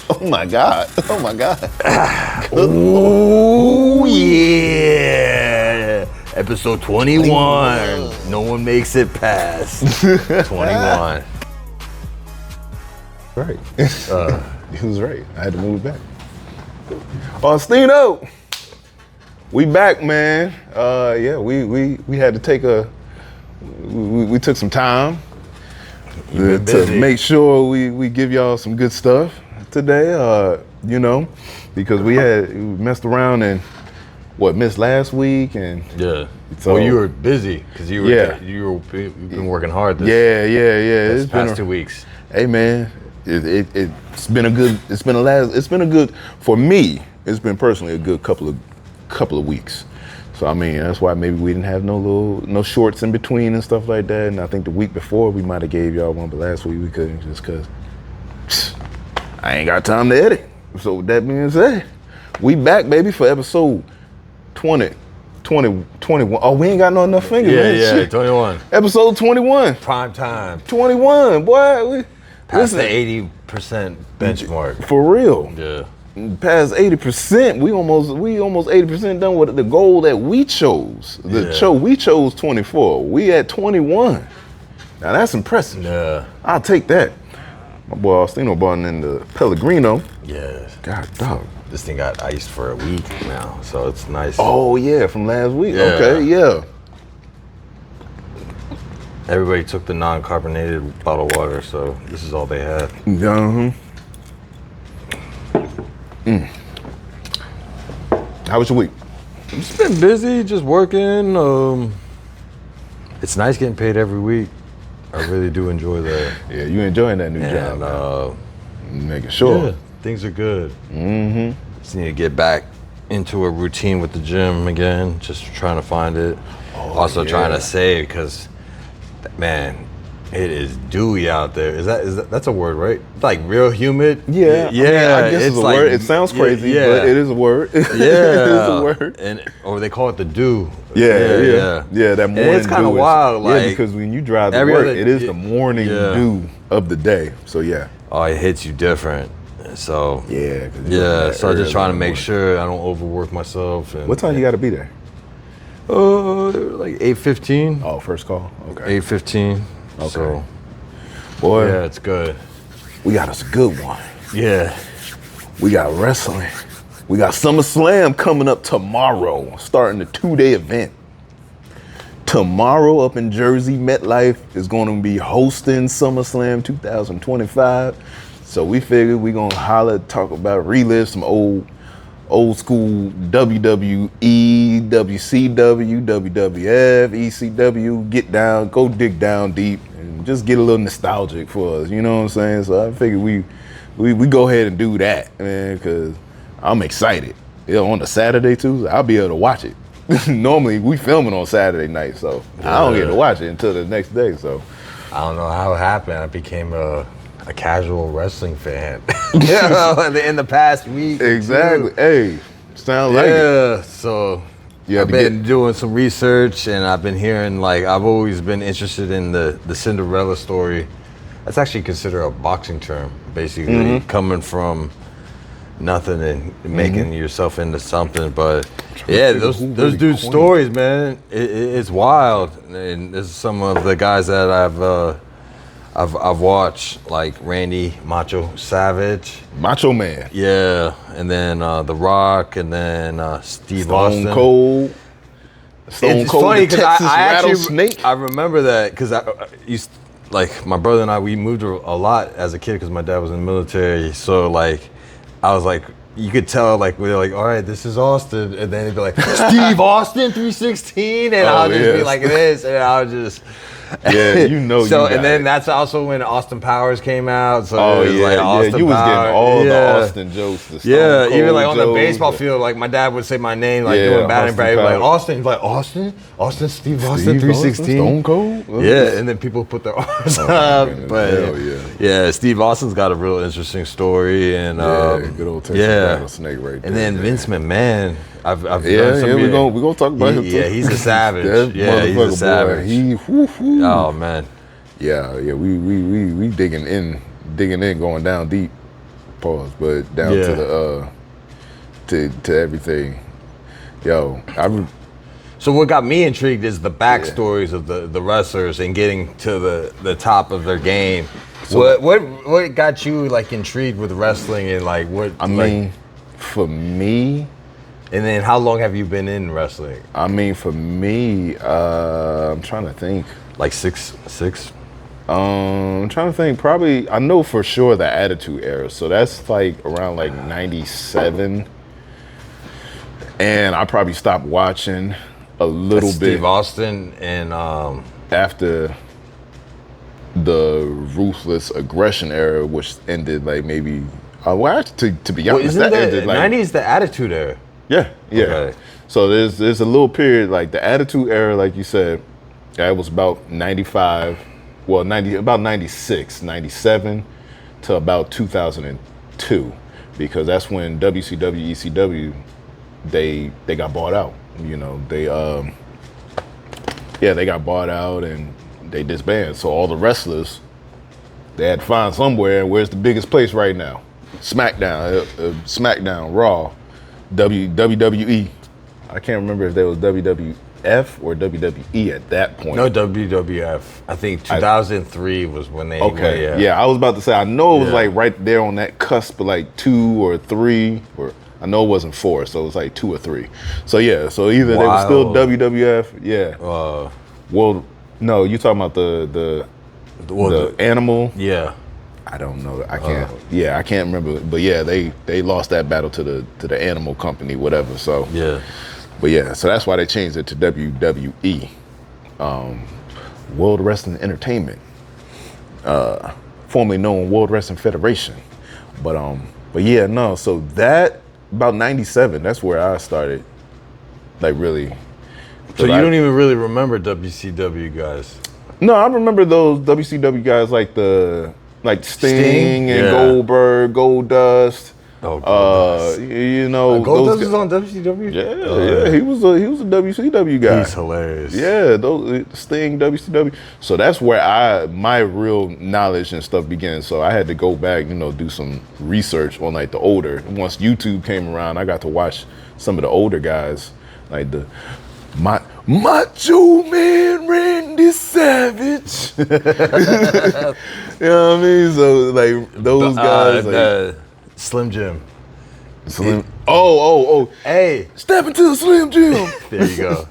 Oh my God. Oh my God. Oh yeah. Episode 21. No one makes it past 21. Right. He was right. I had to move back. Faustino, we back, man. Yeah, we had to take we took some time to make sure we give y'all some good stuff today. You know, because we messed around and missed last week and yeah. So you were busy because you've been working hard. This past 2 weeks. Hey man, it's been a good for me. It's been personally a good couple of weeks. So I mean that's why maybe we didn't have no shorts in between and stuff like that. And I think the week before we might have gave y'all one, but last week we couldn't just cause I ain't got time to edit. So with that being said, we back baby for episode 21. Oh, we ain't got no enough fingers. Yeah, man. yeah, Shit. 21. Episode 21. Prime time. 21, boy. Past the 80% benchmark. For real. Yeah. Past 80%. We almost 80% done with the goal that we chose. We chose 24. We at 21. Now that's impressive. Yeah. I'll take that. My boy Faustino bought in the Pellegrino. Yeah. God dog. This thing got iced for a week now, so it's nice. Oh yeah, from last week. Yeah. Okay, yeah. Everybody took the non-carbonated bottled water, so this is all they had. How was your week? It's been busy, just working. It's nice getting paid every week. I really do enjoy that. Yeah, you enjoying that new job? Making sure. Yeah, things are good. Mm-hmm. Just need to get back into a routine with the gym again. Just trying to find it. Trying to save because, man, it is dewy out there. Is that that's a word, right? Like real humid. Yeah, yeah. I guess it's a word. It sounds crazy, but it is a word. Yeah, it is a word. Or they call it the dew. Yeah. That morning dew. It's kind of wild, like because when you drive to work, it is the morning dew of the day. So yeah. Oh, it hits you different. So yeah. So I'm just trying to make sure I don't overwork myself. What time you got to be there? Like 8:15. Oh, first call. Okay. 8:15. Okay. So, boy, yeah, it's good. We got us a good one. Yeah. We got wrestling. We got SummerSlam coming up tomorrow, starting the 2-day event. Tomorrow up in Jersey, MetLife is going to be hosting SummerSlam 2025. So we figured we're going to relive some old school WWE, WCW, WWF, ECW, go dig down deep and just get a little nostalgic for us, you know what I'm saying? So I figured we go ahead and do that, man, because I'm excited. On a Saturday too, I'll be able to watch it. Normally we filming on Saturday night, so I don't get to watch it until the next day, so. I don't know how it happened. I became a casual wrestling fan. In the past week. Exactly. Too. Hey, sound like it. Yeah, so I've been doing some research and I've been hearing, I've always been interested in the Cinderella story. That's actually considered a boxing term, basically, coming from nothing and making yourself into something. But yeah, those dudes' stories, man, it's wild. And this is some of the guys that I've watched, like Randy Macho Savage. Macho Man. Yeah, and then The Rock, and then Steve Austin. Stone Cold. It's funny because I remember that because my brother and I, we moved a lot as a kid because my dad was in the military. So I was like, you could tell we were like, all right, this is Austin, and then it'd be like Steve Austin 316, and I'll just be like this, and I'll just. Yeah, you know. So and then that's also when Austin Powers came out. So Austin you was getting all the Austin jokes. The Stone Cold even on the jokes, baseball field, my dad would say my name doing batting practice, Austin. He's like Austin, Steve Austin 316, Stone Cold. Yeah, and then people put their arms up. But yeah, Steve Austin's got a real interesting story, and good old Texas rattlesnake right there. And then Vince McMahon. I've done we're gonna talk about him too. Yeah, he's a savage. He's a savage. Oh man. Yeah, we digging in, going down deep. pause, but down to the everything. Yo, So what got me intrigued is the backstories of the wrestlers and getting to the top of their game. So what got you like intrigued with wrestling and like what? I mean, for me. And then how long have you been in wrestling? I mean, for me, I'm trying to think. Like six. I'm trying to think. Probably, I know for sure the Attitude Era. So that's like around like 97. And I probably stopped watching a little bit. Steve Austin and after the Ruthless Aggression Era, which ended like maybe. Well, actually, to be honest, isn't that ended like 90s the Attitude Era. Yeah. Okay. So there's a little period like the Attitude Era, like you said, that was about 95, well, about 96, 97 to about 2002, because that's when WCW, ECW, they got bought out. You know, they got bought out and they disbanded. So all the wrestlers, they had to find somewhere. Where's the biggest place right now? SmackDown, Raw, WWE. I can't remember if there was WWF or WWE at that point. No, WWF. I think 2003 was when they. Okay. Yeah, I was about to say. I know it was like right there on that cusp of like 2 or 3, or I know it wasn't 4, so it was like 2 or 3. So yeah, so either they were still WWF. Yeah. Well, no, you talking about the animal? Yeah. I don't know. I can't. I can't remember. But yeah, they lost that battle to the animal company, whatever. So yeah. But yeah, so that's why they changed it to WWE, World Wrestling Entertainment, formerly known World Wrestling Federation. But yeah, no. So that about 97. That's where I started, like really. So you don't even really remember WCW guys? No, I remember those WCW guys like Sting and Goldberg, Goldust. Oh, Goldust. You know, Goldust is on WCW. Yeah, he was a WCW guy. He's hilarious. Yeah, those Sting, WCW. So that's where my real knowledge and stuff began. So I had to go back, do some research on like the older. Once YouTube came around, I got to watch some of the older guys, like the Macho Man Randy Savage. You know what I mean? So like those guys, like, Slim Jim. Oh. Hey, step into the Slim Jim. There you go.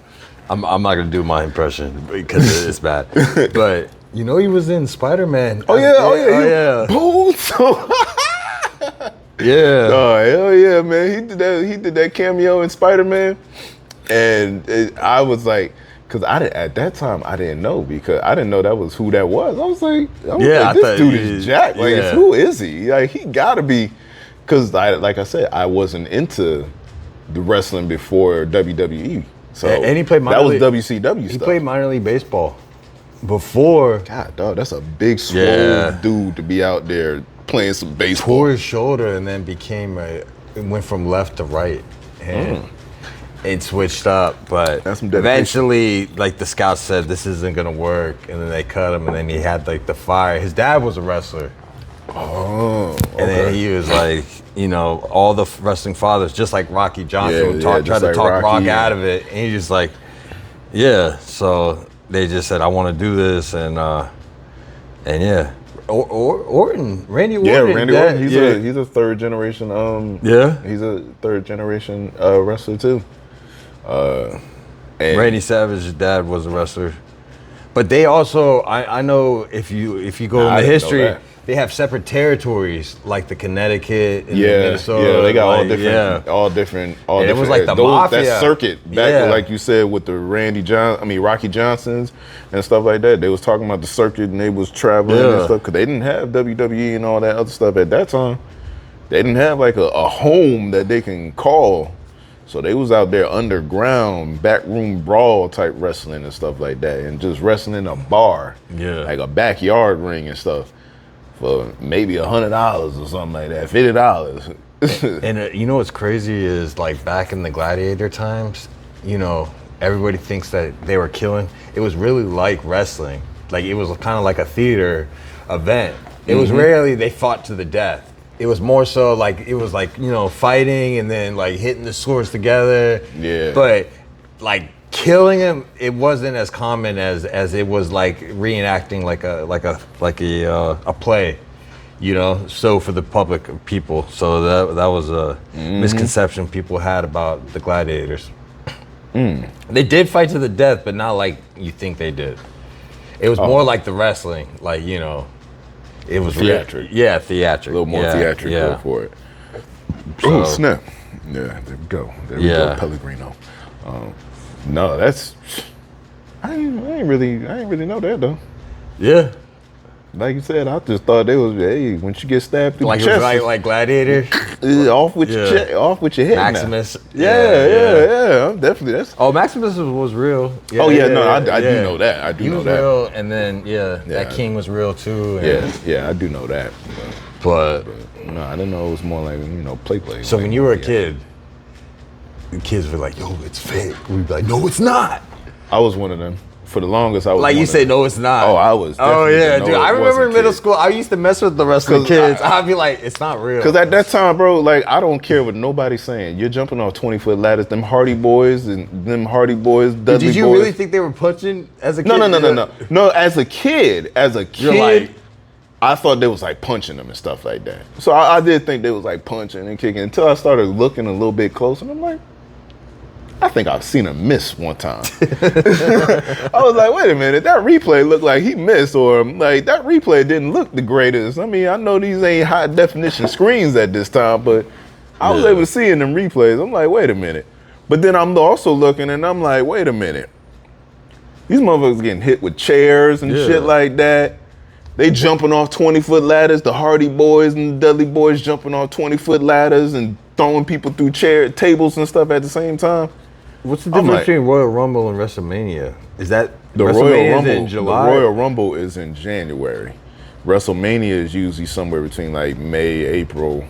I'm not gonna do my impression because it's bad. But he was in Spider-Man. Oh yeah. Bold. Yeah. Oh hell yeah, man. He did that cameo in Spider-Man, and I was like, because at that time I didn't know, because I didn't know that was who that was. I was like, this dude is Jack. Like, who is he? Like, he gotta be. Because, like I said, I wasn't into the wrestling before WWE. So and he played that was WCW stuff. He played minor league baseball before. God, dog, that's a big, swole dude to be out there playing some baseball. Tore his shoulder and then it went from left to right. And it switched up. But eventually, like the scouts said, this isn't going to work. And then they cut him, and then he had like the fire. His dad was a wrestler. Oh, okay. And then he was like, all the wrestling fathers, just like Rocky Johnson, tried to talk Rock out of it. And he just like, so they just said, I want to do this. And yeah. Randy Orton. Yeah, Randy Orton. He's a third generation. He's a third generation wrestler too. And Randy Savage's dad was a wrestler. But they also, I know if you go in the history, they have separate territories, like the Connecticut and the Minnesota. Yeah, they got all different. It was like the mafia. That circuit back, like you said, with the Rocky Johnsons and stuff like that. They was talking about the circuit and they was traveling and stuff, because they didn't have WWE and all that other stuff at that time. They didn't have like a home that they can call. So they was out there underground, backroom brawl type wrestling and stuff like that, and just wrestling in a bar, like a backyard ring and stuff, for maybe $100 or something like that, $50. And what's crazy is, like, back in the gladiator times, everybody thinks that they were killing. It was really like wrestling. Like, it was kind of like a theater event. It was rarely they fought to the death. it was more so like it was like, you know, fighting and then like hitting the swords together. Yeah. But like killing him, it wasn't as common as it was like reenacting a play, you know. So for the public people, so that was a misconception people had about the gladiators. They did fight to the death, but not like you think they did. It was more like the wrestling, like, you know, it was theatric. Theatric. A little more theatrical for it. Oh snap! Yeah, there we go. There we go, Pellegrino. No, that's I ain't really know that though. Yeah. Like you said, I just thought they was when you get stabbed through Like the chest, like Gladiator. off with your chest, off with your head. Maximus. Now. Yeah. I'm definitely that's. Oh, Maximus was real. Yeah, I do know that. I do he know was that. real, and then that king was real too. And I do know that. But no, I didn't know it was more like play. So when you were a kid, the kids were like, "Yo, it's fake." We'd be like, "No, it's not." I was one of them. For the longest, I was like you say, no, it's not. Oh, I was. Oh yeah, dude. I remember in middle kid. school, I used to mess with the rest of the kids. I'd be like, it's not real. Because at that time, bro, like I don't care what nobody's saying. You're jumping off 20-foot ladders. Them Hardy Boys, Dudley Did you Boys. really think they were punching as a kid? No. As a kid, You're like, I thought they was like punching them and stuff like that. So I did think they was like punching and kicking until I started looking a little bit closer. And I'm like, I think I've seen him miss one time. I was like, wait a minute, that replay looked like he missed, or like that replay didn't look the greatest. I mean, I know these ain't high definition screens at this time, but I was able to see in them replays. I'm like, wait a minute. But then I'm also looking and I'm like, wait a minute. These motherfuckers getting hit with chairs and shit like that. They jumping off 20-foot ladders. The Hardy Boys and the Dudley Boys jumping off 20-foot ladders and throwing people through tables and stuff at the same time. What's the difference between Royal Rumble and WrestleMania? Is that the Royal Rumble in July? The Royal Rumble is in January. WrestleMania is usually somewhere between like May, April.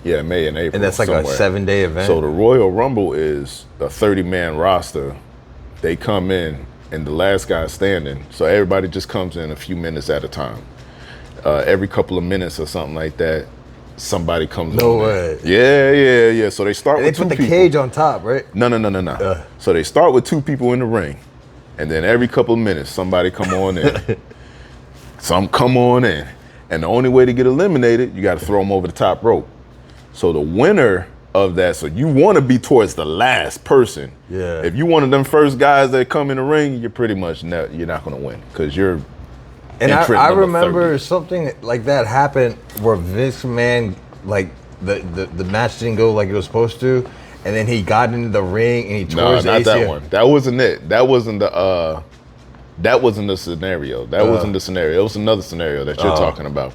Yeah, May and April. And that's like a 7-day event. So the Royal Rumble is a 30-man roster. They come in and the last guy standing. So everybody just comes in a few minutes at a time. Every couple of minutes or something like that, somebody comes No on way. Yeah. So they start and with they put two the people. cage on top, right? No. So they start with two people in the ring, and then every couple of minutes, somebody come on in. Some come on in. And the only way to get eliminated, you got to throw them over the top rope. So the winner of that, so you want to be towards the last person. Yeah. If you one of them first guys that come in the ring, you're pretty much you're not going to win because you're. And I remember 30. something like that happened where Vince McMahon, like the match didn't go like it was supposed to, and then he got into the ring and he tore his ACL. Not that one. That wasn't it. That wasn't the. That wasn't the scenario. That wasn't the scenario. It was another scenario that you're talking about.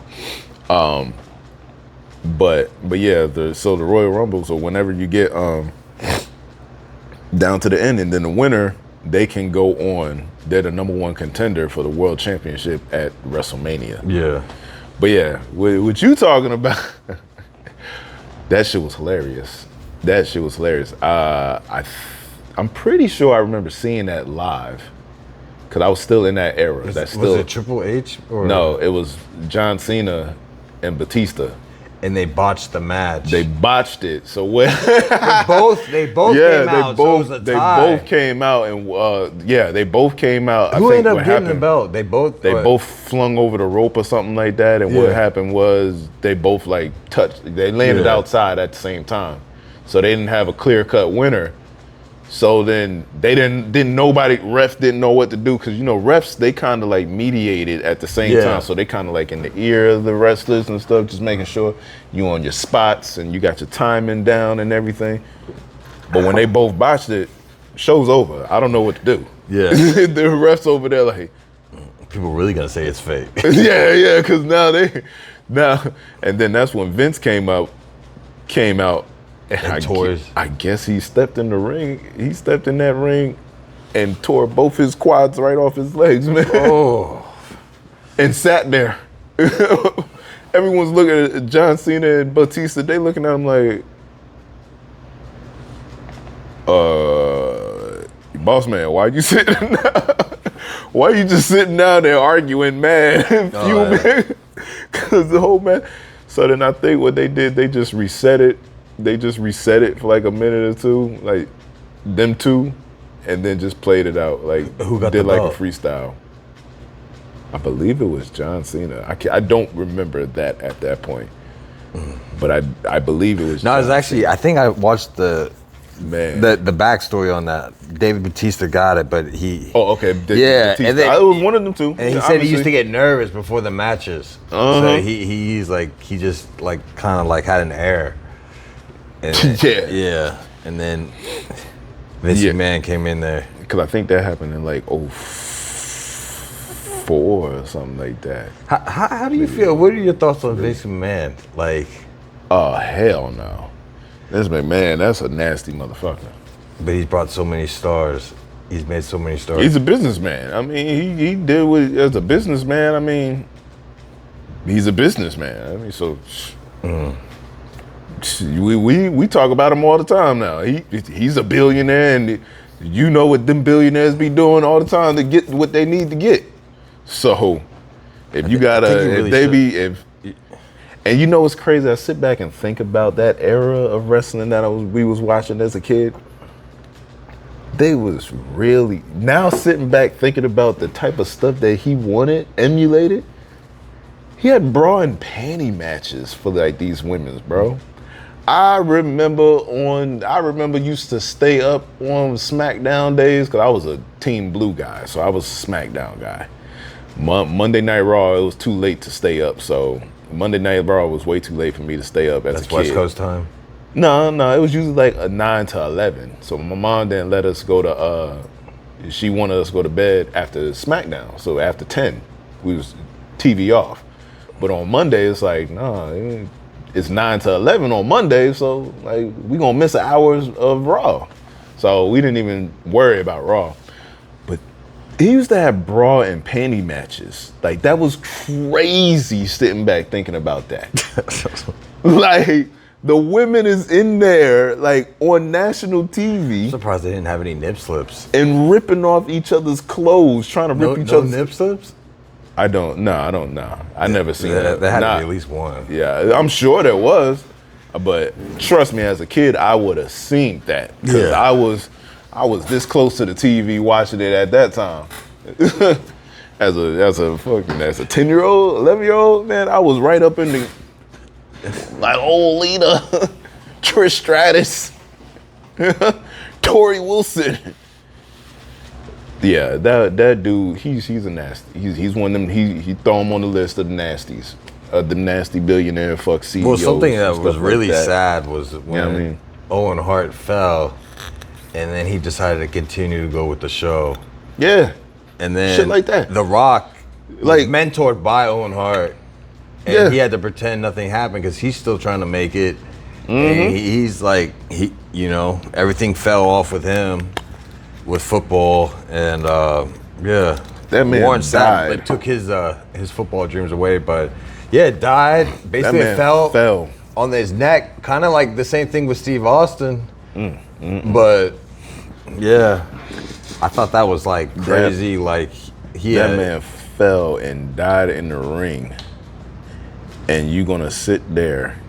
But yeah, so the Royal Rumble. So whenever you get down to the end, and then the winner, they can go on. They're the number one contender for the World Championship at WrestleMania. Yeah. But yeah, what you talking about? That shit was hilarious. I'm pretty sure I remember seeing that live. Cause I was still in that era. Was it Triple H? Or? No, it was John Cena and Batista. And they botched the match. They botched it. So when they both came out. So it was a tie. They both came out and they both came out. Who ended up getting the belt? They both flung over the rope or something like that. And what happened was they both like touched. They landed outside at the same time, so they didn't have a clear-cut winner. So then they refs didn't know what to do because refs, they kind of like mediated at the same time. So they kind of like in the ear of the wrestlers and stuff, just making sure you on your spots and you got your timing down and everything. But when they both botched it, show's over. I don't know what to do. Yeah, the refs over there like, people really gonna say it's fake. yeah, because now, and then that's when Vince came out. And I guess he stepped in the ring. He stepped in that ring and tore both his quads right off his legs, man. Oh. And sat there. Everyone's looking at John Cena and Batista. They looking at him like, boss man, why you sitting down? Why you just sitting down there arguing, man, fuming? Because the whole man. So then I think what they did, they just reset it. They just reset it for like a minute or two, like them two, and then just played it out. Like Who got did the like belt? a freestyle. I believe it was John Cena. I don't remember that at that point, but I believe it was. No, John it was actually. Cena. I think I watched the Man. the backstory on that. David Bautista got it, but he. Oh, okay. Yeah, Batista. and then- it was one of them too. And he Yeah, said he used to obviously. get nervous before the matches. Uh-huh. So he's like he just like kind of like had an air. And Yeah. Yeah. And then Vince Yeah. McMahon came in there. Because I think that happened in like 04 or something like that. How do you feel? What are your thoughts on Vince McMahon? Like, Oh, hell no. This McMahon, that's a nasty motherfucker. but he's brought so many stars. He's made so many stars. He's a businessman. I mean, he did what, as a businessman, I mean, he's a businessman. I mean, so we talk about him all the time now. He's a billionaire, and you know what them billionaires be doing all the time to get what they need to get. So if you gotta, if they be, if and you know what's crazy? I sit back and think about that era of wrestling that we was watching as a kid. They was really, now sitting back thinking about the type of stuff that he wanted, emulated. He had bra and panty matches for like these women's, bro. I remember used to stay up on SmackDown days because I was a Team Blue guy, so I was a SmackDown guy. Monday Night Raw, it was too late to stay up, so Monday Night Raw was way too late for me to stay up as a That's kid. West Coast time. No, it was usually like a 9 to 11. So my mom didn't let us go to, she wanted us to go to bed after SmackDown. So after 10, we was TV off. But on Monday, it's like, nah, it's 9 to 11 on Monday. So like, we gonna miss hours of Raw. So we didn't even worry about Raw. But he used to have bra and panty matches. Like that was crazy sitting back thinking about that. Like, the women is in there, like, on national TV. I'm surprised they didn't have any nip slips. And ripping off each other's clothes, trying to rip each other's... nip slips? I don't know. I never seen that. There had to be at least one. Yeah, I'm sure there was. But trust me, as a kid, I would have seen that. Because Yeah. I was this close to the TV watching it at that time. as a 10-year-old, 11-year-old, man, I was right up in the... Like old Lita, Trish Stratus, Tori Wilson. Yeah, that dude, he's a nasty. He's one of them. He throw him on the list of the nasties, the nasty billionaire fuck CEOs. Well, something and that stuff was like really that. sad was when You know what I mean? Owen Hart fell, and then he decided to continue to go with the show. Yeah, And then Shit like that. The Rock was Like- mentored by Owen Hart. And Yeah. he had to pretend nothing happened because he's still trying to make it. Mm-hmm. And he's like, everything fell off with him with football. And yeah. That man Warren Sapp, died. like, took his football dreams away. But yeah, died. Basically, man it fell fell. on his neck. Kind of like the same thing with Steve Austin. Mm, But yeah, I thought that was like crazy. Like That man fell and died in the ring. And you gonna sit there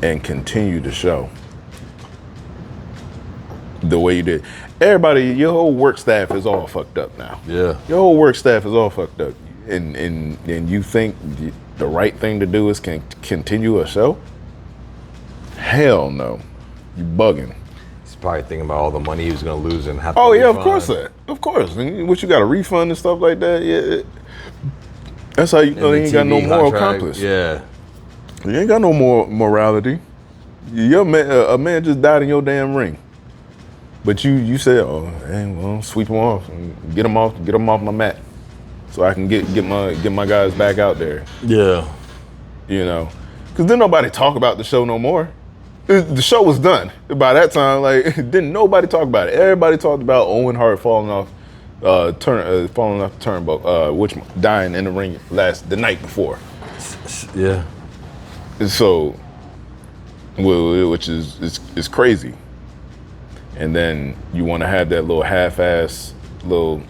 and continue the show the way you did. Everybody, your whole work staff is all fucked up now. Yeah. Your whole work staff is all fucked up. And you think the right thing to do is continue a show? Hell no. You bugging. He's probably thinking about all the money he was going to lose and have to Oh yeah, of refund. course that. Of course. And what you got a refund and stuff like that? Yeah. That's how you know And they the ain't got no TV moral contract, compass. Yeah. You ain't got no more morality. Your man, a man just died in your damn ring. But you said, oh, hey, well, sweep him off, and get him off my mat, so I can get my guys back out there. Yeah. You know, because then nobody talk about the show no more. The show was done by that time. Like, didn't nobody talk about it. Everybody talked about Owen Hart falling off the turnbuckle, which dying in the ring the night before. Yeah. So, which is crazy. And then you want to have that little half-ass little,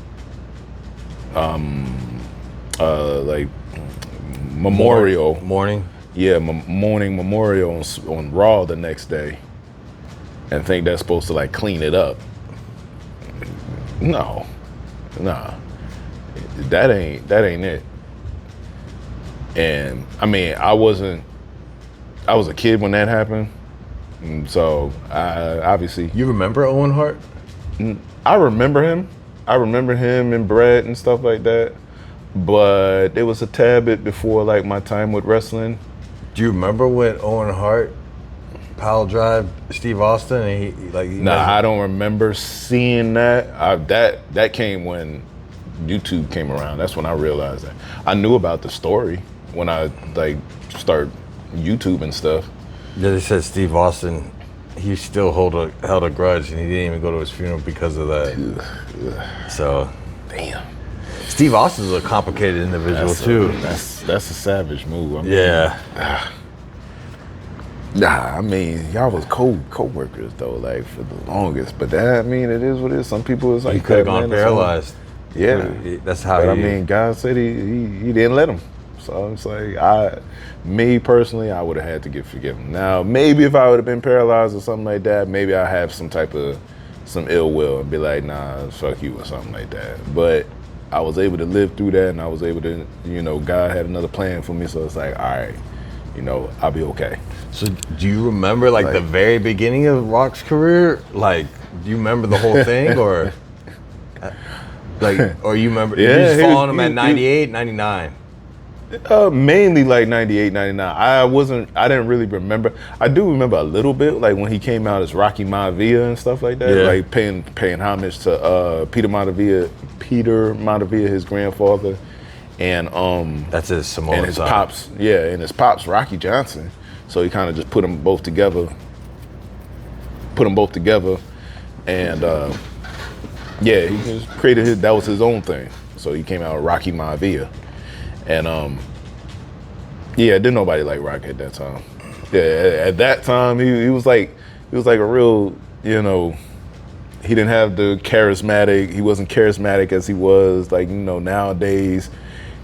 like memorial Morning. yeah, morning memorial on Raw the next day, and think that's supposed to like clean it up. No, nah, that ain't it. And I mean, I was a kid when that happened, and so I obviously You remember Owen Hart? I remember him. I remember him and Brett and stuff like that. But it was a tad bit before like my time with wrestling. Do you remember when Owen Hart pile drive Steve Austin and I don't remember seeing that. That came when YouTube came around. That's when I realized that. I knew about the story when I like started YouTube and stuff. Yeah, they said Steve Austin, he still held a grudge and he didn't even go to his funeral because of that. So, damn. Steve Austin's a complicated individual too. That's a savage move. I mean, yeah. Nah, I mean, y'all was co-workers though, like for the longest. But that, I mean, it is what it is. Some people is like He could have gone paralyzed. Yeah, that's how. But I mean, God said he didn't let him. So it's like me personally, I would have had to get forgiven. Now, maybe if I would have been paralyzed or something like that, maybe I have some ill will and be like, nah, fuck you or something like that. But I was able to live through that, and I was able to, God had another plan for me. So it's like, all right, I'll be okay. So do you remember like the very beginning of Rock's career? Like, do you remember the whole thing or or you remember, you just following him at 98, 99? Mainly like 98, 99. I didn't really remember. I do remember a little bit, like when he came out as Rocky Maivia and stuff like that, like paying homage to Peter Maivia, his grandfather, and that's his Samoan and his son. pops, and his pops Rocky Johnson. So he kind of just put them both together, and he just created that was his own thing. So he came out with Rocky Maivia. And didn't nobody like Rock at that time. Yeah, at that time he was like a real, he didn't have the he wasn't charismatic as he was like, nowadays.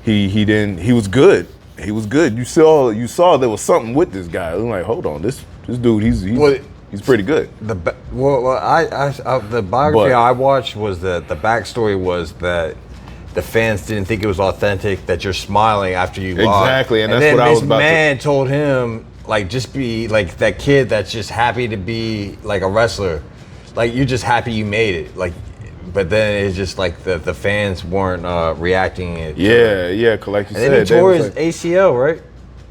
He was good. He was good. You saw there was something with this guy. I'm like, hold on, this dude, he's pretty good. The biography I watched was that the backstory was that the fans didn't think it was authentic, that you're smiling after you lost. Exactly, and that's then what I was about to... this man told him, like, just be like that kid that's just happy to be like a wrestler. Like, you're just happy you made it. Like, but then it's just like the fans weren't reacting it. Yeah, like you said. And then he tore his ACL, right?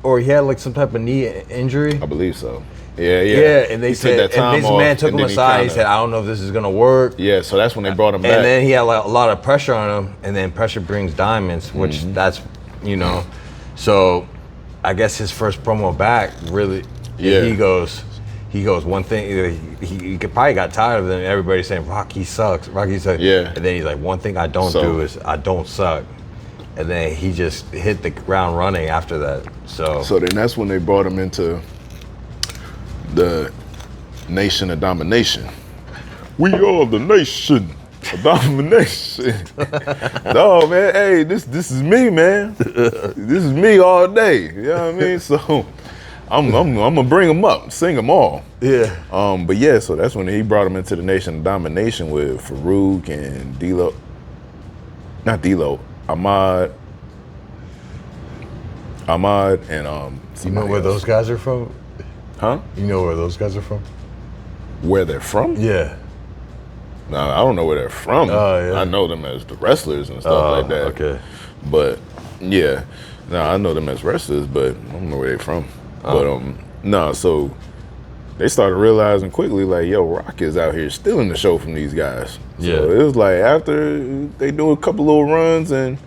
Or he had like some type of knee injury. I believe so. Yeah. And they said, and this man took him aside. He said, "I don't know if this is gonna work." Yeah, so that's when they brought him back. And then he had a lot of pressure on him, and then pressure brings diamonds, which that's, So, I guess his first promo back really, he goes one thing. He probably got tired of them. Everybody saying Rocky sucks. Yeah. And then he's like, one thing I don't do is I don't suck. And then he just hit the ground running after that. So then that's when they brought him into the Nation of Domination. We are the Nation of Domination. No, man, hey, this is me, man. This is me all day. You know what I mean? So I'm gonna bring them up, sing them all. Yeah. But so that's when he brought him into the Nation of Domination with Farouk and Ahmad and you know where those guys are from? Huh? You know where those guys are from? Where they're from? Yeah. No, I don't know where they're from. Oh, yeah. I know them as the wrestlers and stuff like that. Okay. But I know them as wrestlers, but I don't know where they're from. But so they started realizing quickly, like, yo, Rock is out here stealing the show from these guys. So it was like after they do a couple little runs and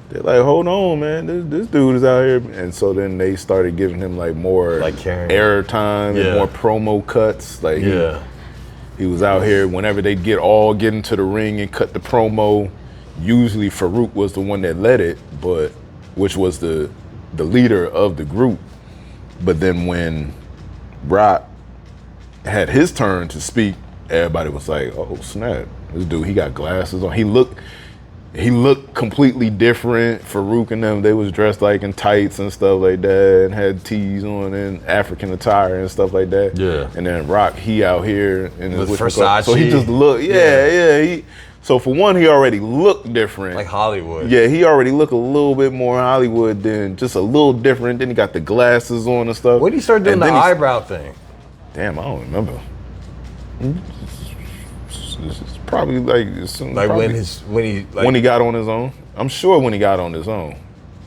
they're like, hold on, man, this dude is out here. And so then they started giving him like more air time and more promo cuts. Like he was out here whenever they'd get into the ring and cut the promo. Usually Farouk was the one that led it, which was the leader of the group. But then when Rock had his turn to speak, everybody was like, oh snap, this dude, he got glasses on. He looked completely different. Farouk and them, they was dressed like in tights and stuff like that, and had tees on and African attire and stuff like that. Yeah. And then Rock, he out here in With Versace. So he just looked, so for one, he already looked different. Like Hollywood. Yeah, he already looked a little bit more Hollywood than just a little different. Then he got the glasses on and stuff. When did he start doing the eyebrow thing? Damn, I don't remember. It's probably when he got on his own. I'm sure when he got on his own.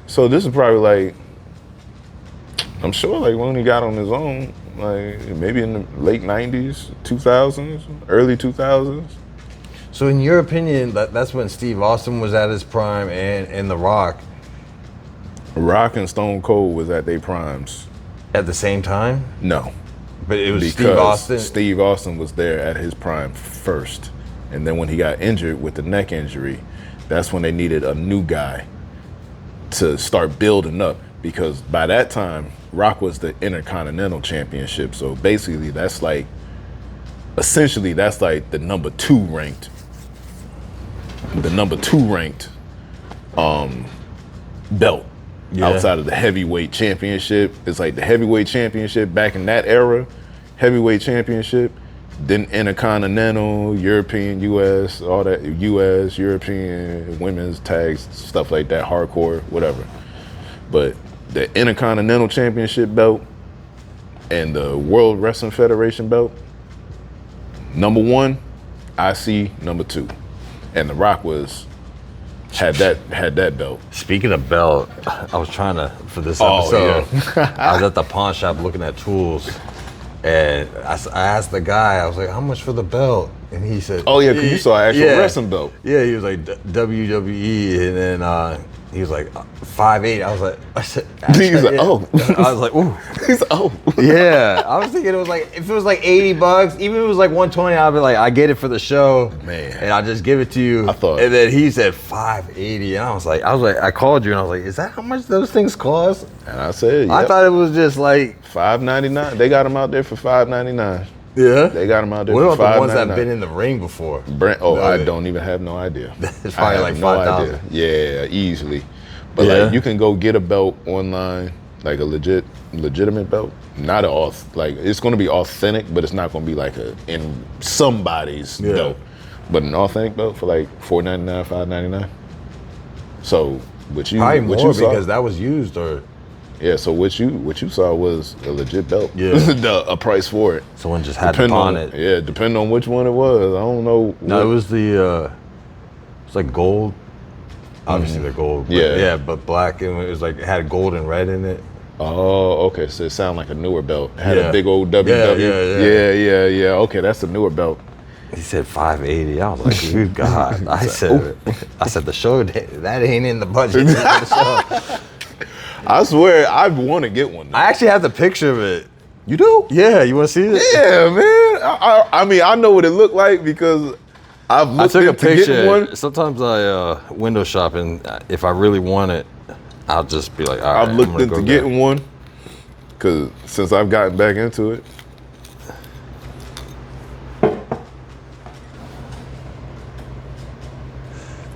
So this is probably like, I'm sure like when he got on his own, like maybe in the late 90s, 2000s, early 2000s. So in your opinion, that's when Steve Austin was at his prime and The Rock? Rock and Stone Cold was at their primes. At the same time? No. But it was because Steve Austin? Steve Austin was there at his prime first. And then when he got injured with the neck injury, that's when they needed a new guy to start building up. Because by that time, Rock was the Intercontinental Championship. So basically that's like the number two ranked belt. Yeah. Outside of the heavyweight championship. It's like the heavyweight championship back in that era, heavyweight championship, then Intercontinental, European, US, all that, US, European, women's tags, stuff like that, hardcore, whatever. But the Intercontinental Championship belt and the World Wrestling Federation belt, number one, IC, number two. And The Rock had that belt. Speaking of belt, I was trying to, for this episode, I was at the pawn shop looking at tools, and I asked the guy, I was like, how much for the belt? And he said, oh yeah, because you saw an actual wrestling belt. Yeah, he was like WWE, and then he was like 5'8". I was like, ooh. He's like, oh. Yeah, I was thinking it was like, if it was like $80, even if it was like $120, I'd be like, I get it for the show, man, and I'll just give it to you. I thought, and then he said $580, and I was like, I called you, and I was like, is that how much those things cost? And I said, I thought it was just like $5.99. They got them out there for $5.99. Yeah, they got them out there. What for about the ones that've been in the ring before? I don't even have no idea. It's probably like 5,000. Yeah, easily. But like you can go get a belt online, like a legitimate belt. Not it's going to be authentic, but it's not going to be like in somebody's belt. But an authentic belt for like $4.99, $5.99. So probably more because that was used or. Yeah, so what you saw was a legit belt. Yeah, a price for it. Someone just had to pawn it. Yeah, depending on which one it was. I don't know. No, it was it's like gold. Obviously they're gold. But but black, and it was like it had gold and red in it. Oh, okay. So it sounded like a newer belt. It had a big old WW. Yeah. Okay, that's a newer belt. He said $580. I was like, good God. I said the show that ain't in the budget. I swear, I want to get one. I actually have the picture of it. You do? Yeah, you want to see it? Yeah, man. I mean, I know what it looked like because I took a picture. One. Sometimes I window shop, and if I really want it, I'll just be like, all right. I've looked into getting one because since I've gotten back into it.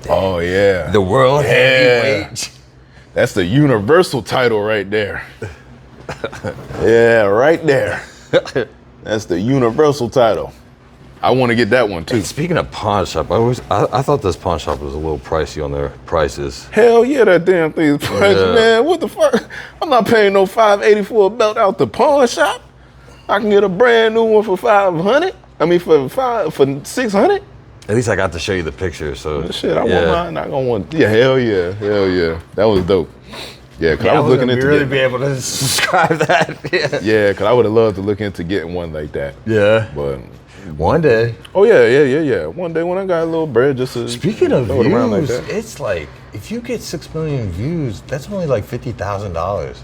Oh yeah, the world heavyweight. That's the universal title right there. Yeah, right there. That's the universal title. I want to get that one too. And speaking of pawn shop, I thought this pawn shop was a little pricey on their prices. Hell yeah, that damn thing is pricey, man. What the fuck? I'm not paying no $580 for a belt out the pawn shop. I can get a brand new one for $500. I mean for $600. At least I got to show you the picture, so. Shit, I want mine. I gonna want. Yeah, hell yeah. That was dope. Yeah, because I was looking into really be able to subscribe that. Yeah, because I would have loved to look into getting one like that. Yeah, but one day. Oh yeah. One day when I got a little bread, just to speaking of views, around like that. It's like if you get 6 million views, that's only like $50,000.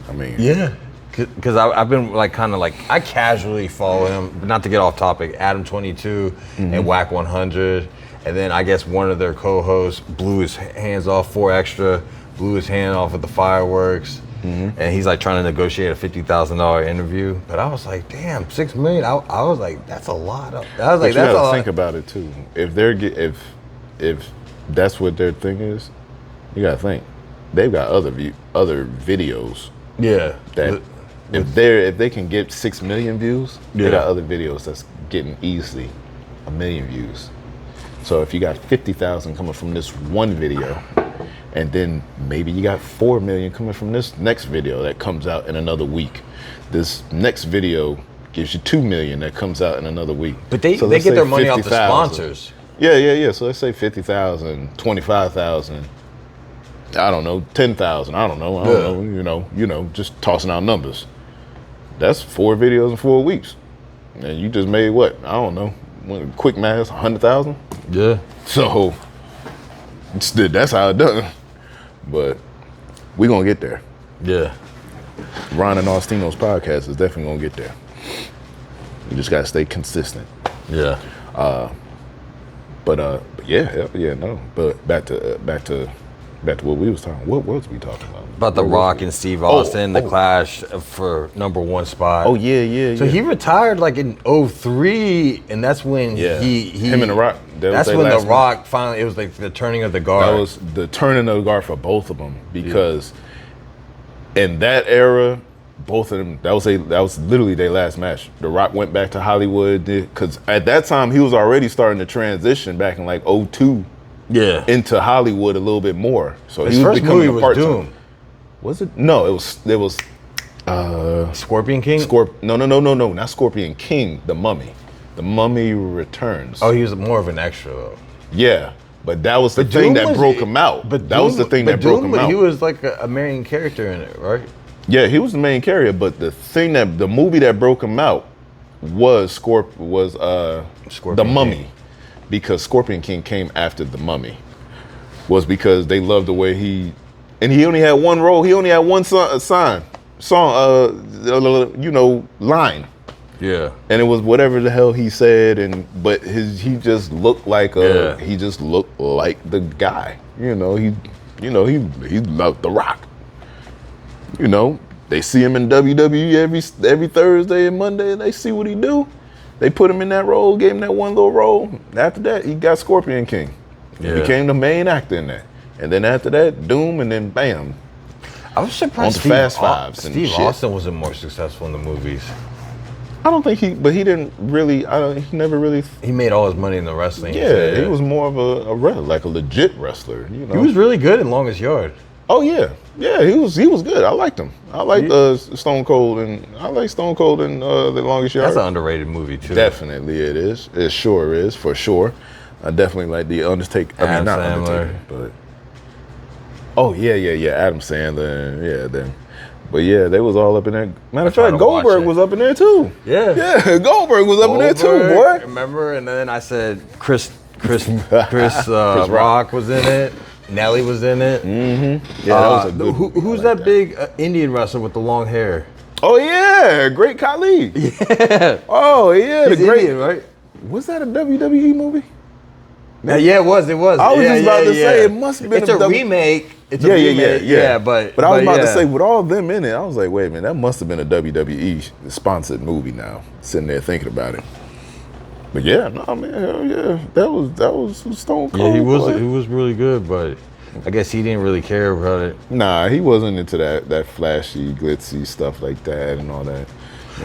I mean. Yeah. Because I've been like kind of like I casually follow him, not to get off topic, Adam22 and Whack 100, and then I guess one of their co-hosts blew his hands off 4Extra, blew his hand off at the fireworks, and he's like trying to negotiate a $50,000 interview. But I was like, damn, 6 million. I was like, that's a lot. I was like, that's a lot. Think about it too. If if that's what their thing is, you gotta think they've got other videos. Yeah. That if they can get 6 million views, they got other videos that's getting easily 1 million views. So if you got 50,000 coming from this one video, and then maybe you got 4 million coming from this next video that comes out in another week. This next video gives you 2 million that comes out in another week. But they get their money off the sponsors. Yeah. So let's say 50,000, 25,000. I don't know, 10,000. I don't know. You know, just tossing out numbers. That's 4 videos in 4 weeks, and you just made what? I don't know. Quick math, 100,000. Yeah. So that's how it done. But we gonna get there. Yeah. Ron and Austino's podcast is definitely gonna get there. You just gotta stay consistent. Yeah. But no. But back to what we was talking. What was we talking about? About The Rock and Steve Austin, the clash for #1 spot. Oh yeah. So he retired like in 2003, and that's when he him and The Rock. That's when The Rock finally. It was like the turning of the guard. That was the turning of the guard for both of them, because in that era, both of them, that was literally their last match. The Rock went back to Hollywood because at that time he was already starting to transition back in like 2002. Yeah. Into Hollywood a little bit more. So his he was first becoming movie a part-time. was Doom. Was it? No, it was Scorpion King? No, not Scorpion King, The Mummy. The Mummy Returns. Oh, he was more of an extra though. Yeah, but that was the thing that broke him out. But that was the thing that broke him out. He was like a main character in it, right? Yeah, he was the main character, but the movie that broke him out was The Mummy. Because Scorpion King came after The Mummy, was because they loved the way he only had one role. He only had one line. Yeah. And it was whatever the hell he said, but he just looked like the guy. He loved The Rock. They see him in WWE every Thursday and Monday, and they see what he do. They put him in that role, gave him that one little role. After that, he got Scorpion King. He became the main actor in that. And then after that, Doom, and then bam. I was surprised Steve Austin wasn't more successful in the movies. I don't think he didn't really, he never really. He made all his money in the wrestling. Yeah, he was more of a legit wrestler. He was really good in Longest Yard. Oh yeah, he was good. I liked him. I liked Stone Cold, and I like Stone Cold in The Longest Yard. That's an underrated movie too. Definitely, it is. It sure is, for sure. I definitely like the Undertaker. Not Undertaker, but Adam Sandler. But yeah, they was all up in there. Matter of fact, Goldberg was up in there too. Yeah, Goldberg was up in there too, boy. Remember? And then I said Chris Rock was in it. Nelly was in it. Mm-hmm. Yeah, that was a good who's that big Indian wrestler with the long hair? Oh yeah, Great Khali. Yeah. Oh yeah, He's Indian, right? Was that a WWE movie? Yeah, it was. I was just about to say it must have been. It's a remake. It's a remake. Yeah. But I was about to say, with all of them in it, I was like, wait a minute, that must have been a WWE sponsored movie. Now sitting there thinking about it. But yeah, no man, hell yeah, that was Stone Cold. Yeah, he was really good, but I guess he didn't really care about it. Nah, he wasn't into that flashy, glitzy stuff like that and all that.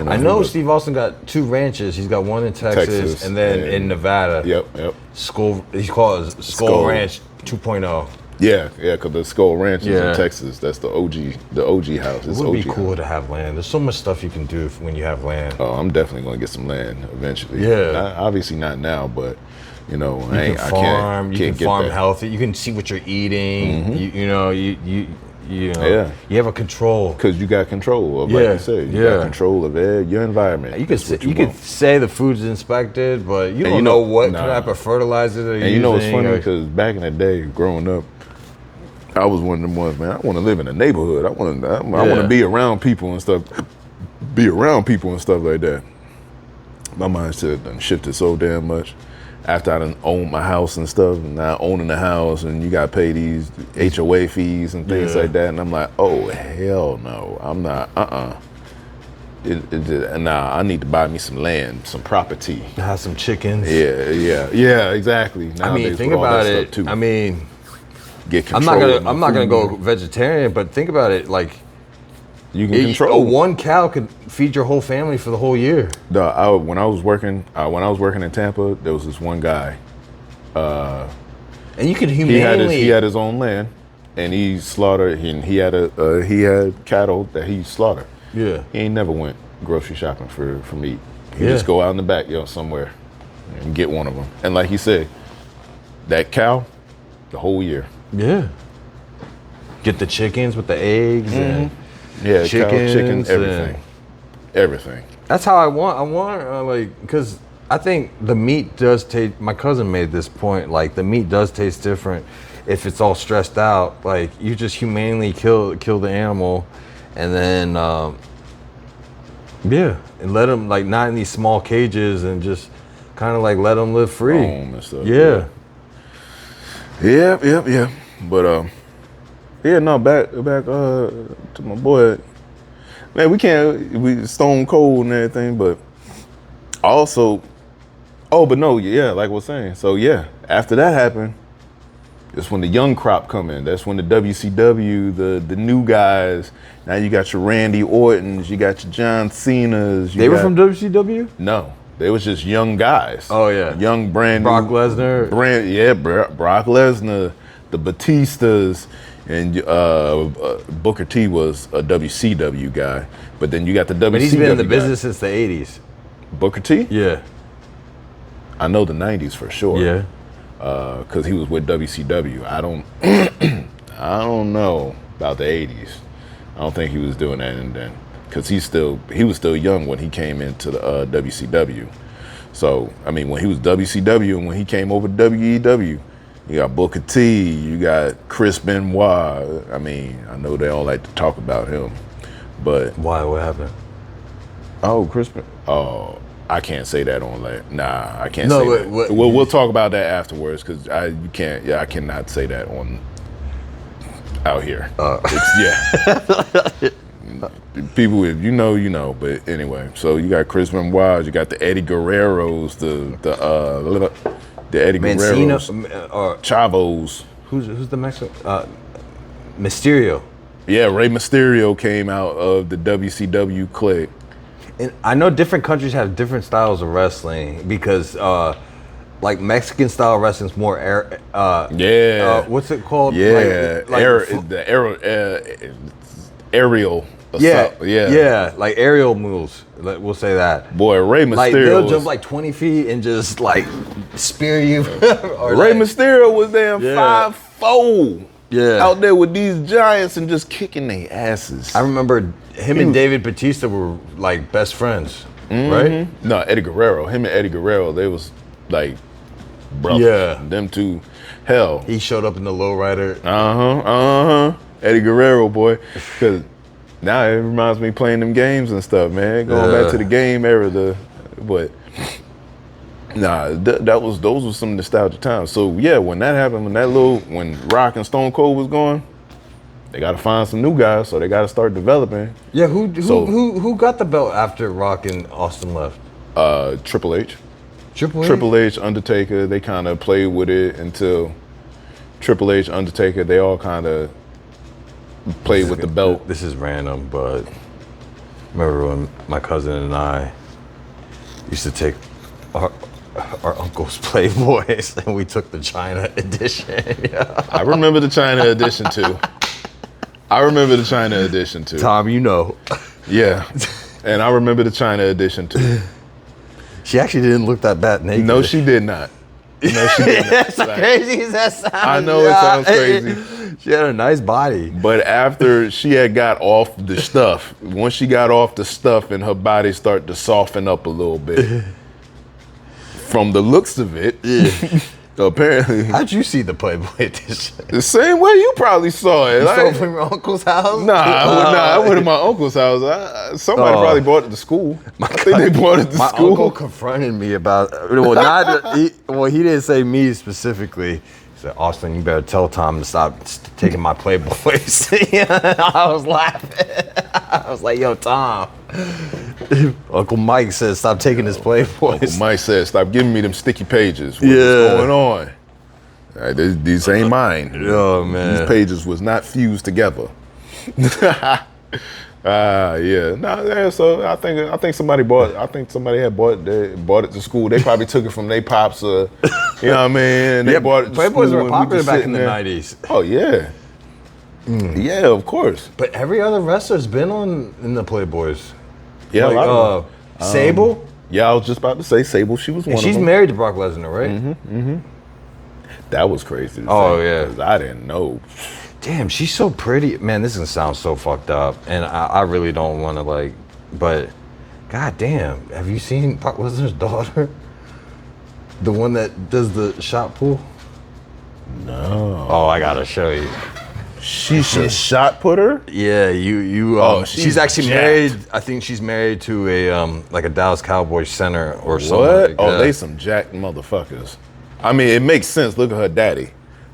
I know Steve Austin got 2 ranches. He's got one in Texas and then in Nevada. Yep. He calls it Skull Ranch 2.0. Yeah, because the Skull Ranch is in Texas. That's the OG house. It would be cool to have land. There's so much stuff you can do when you have land. Oh, I'm definitely going to get some land eventually. Yeah. Obviously not now, but you can farm. You can farm healthy. You can see what you're eating. Mm-hmm. You have a control. Because you got control of, like you said, you got control of your environment. You could say the food's inspected, but you don't know what type of fertilizer they're using. And it's funny because back in the day, growing up, I was one of them ones, man. I want to live in a neighborhood. I want to be around people and stuff. Like that. My mindset done shifted so damn much. After I done owned my house and stuff, and now owning the house, and you got to pay these HOA fees and things like that, and I'm like, oh hell no, I'm not. Nah, I need to buy me some land, some property. Have some chickens. Yeah, exactly. Nowadays, I mean, think with all that about stuff, it. too. I mean, Get control. I'm not gonna go vegetarian, but think about it. Like, You can control. one cow could feed your whole family for the whole year. When I was working in Tampa, there was this one guy. And you could He humanely. had his own land, and he slaughtered. He had cattle that he slaughtered. Yeah. He ain't never went grocery shopping for meat. He Yeah. just go out in the backyard somewhere and get one of them. And like he said, that cow, the whole year. Yeah. Get the chickens with the eggs and Yeah, chickens, cow, chicken, everything, and- everything. that's how I want like, because I think the meat does taste. My cousin made this point. Like, the meat does taste different if it's all stressed out. Like, you just humanely kill the animal, and then and let them, like, not in these small cages, and just kind of like let them live free. Roam and stuff, Yeah. Yeah. But no, back to my boy. Man, we stone cold and everything, but also, like I was saying. So yeah, after that happened, it's when the young crop come in. That's when the WCW, the new guys. Now you got your Randy Ortons, you got your John Cenas. They were from WCW? No, they was just young guys. Oh, yeah. Young brand Brock new. Lesnar. Brock Lesnar, the Batistas, and Booker T was a WCW guy. But then you got the WCW. But he's been in the guy. business since the 80s. Booker T? Yeah. I know the 90s for sure. Yeah. Because he was with WCW. I don't know about the 80s. I don't think he was doing that then, because he was still young when he came into the WCW. So I mean, when he was WCW and when he came over to WEW, you got Booker T, you got Chris Benoit. I mean, I know they all like to talk about him, but Why? What happened? I can't say that on like. Nah, I can't No, say but that. We'll talk about that afterwards, because I cannot say that on out here. People, if you know. But anyway, so you got Chris Benoit, you got the Eddie Guerreros, the Eddie Mancino, Guerreros, Chavos. Who's the Mexican? Mysterio. Yeah, Rey Mysterio came out of the WCW clique. And I know different countries have different styles of wrestling, because like Mexican style wrestling is more what's it called? Yeah, aerial. Yeah, like aerial moves. We'll say that. Boy, Rey Mysterio. Like, they'll jump like 20 feet and just like spear you. Rey Mysterio was damn 5'4". Yeah. Out there with these giants and just kicking their asses. I remember him and David Batista were like best friends, right? No, Eddie Guerrero. Him and Eddie Guerrero, they was like brothers. Yeah. Them two, hell. He showed up in the lowrider. Eddie Guerrero, boy. Because now it reminds me of playing them games and stuff, man. Going back to the game era, those were some nostalgic times. So yeah, when that happened, when Rock and Stone Cold was going, they got to find some new guys, so they got to start developing. Yeah, who got the belt after Rock and Austin left? Triple H. Triple H, Undertaker, they kind of played with it until Triple H, Undertaker, they all kind of played with the belt. This is random, but remember when my cousin and I used to take our uncle's Playboys and we took the China edition. I remember the China edition too. Tom, you know. Yeah, and I remember the China edition too. She actually didn't look that bad naked. No, she did not. No, she did not. That's crazy as that sounds. I know it sounds crazy. She had a nice body. But after she had got off the stuff, once she got off the stuff and her body started to soften up a little bit, from the looks of it, apparently. How'd you see the Playboy edition? The same way you probably saw it. You saw it from your uncle's house? I went to my uncle's house. Somebody probably brought it to school. I think they brought it to my school. My uncle confronted me about, he didn't say me specifically. He said, Austin, you better tell Tom to stop taking my Playboys. I was laughing. I was like, yo, Tom, Uncle Mike says, "Stop taking his Playboys." Uncle Mike said, "Stop giving me them sticky pages. What's Yeah. going on? These ain't mine. Oh man, These pages was not fused together." Yeah. No, yeah, so I think somebody had bought it to school. They probably took it from their pops, you know what I mean? They bought it to Playboys school were and we popular just back sitting in the there. 90s. Oh yeah. Yeah, of course. But every other wrestler's been in the Playboys. Yeah, Like, a lot of them. Sable. Yeah, I was just about to say Sable. She was one And of she's them. married to Brock Lesnar, right? That was crazy. Oh, say, yeah. 'cause I didn't know. Damn, she's so pretty. Man, this is gonna sound so fucked up, and I really don't want to but god damn, have you seen Brock Lesnar's daughter? The one that does the shot pool? No. Oh, I gotta show you. She's a shot putter? Yeah, you. She's actually jacked. married. I think she's married to a like a Dallas Cowboys center or something. What? Like Oh, that. they some jacked motherfuckers. I mean, it makes sense. Look at her daddy.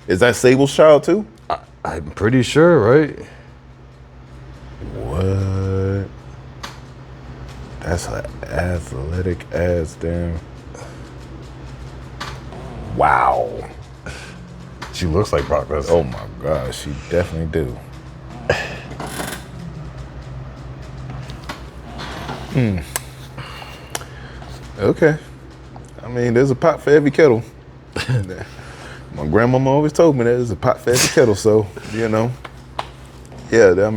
Is that Sable's child too? I'm pretty sure, right? What? That's an athletic ass damn. Wow. She looks like Brock Lesnar. Oh my God, she definitely do. Okay. I mean, there's a pot for every kettle. My grandmama always told me that there's a pot for every kettle, so you know. Yeah,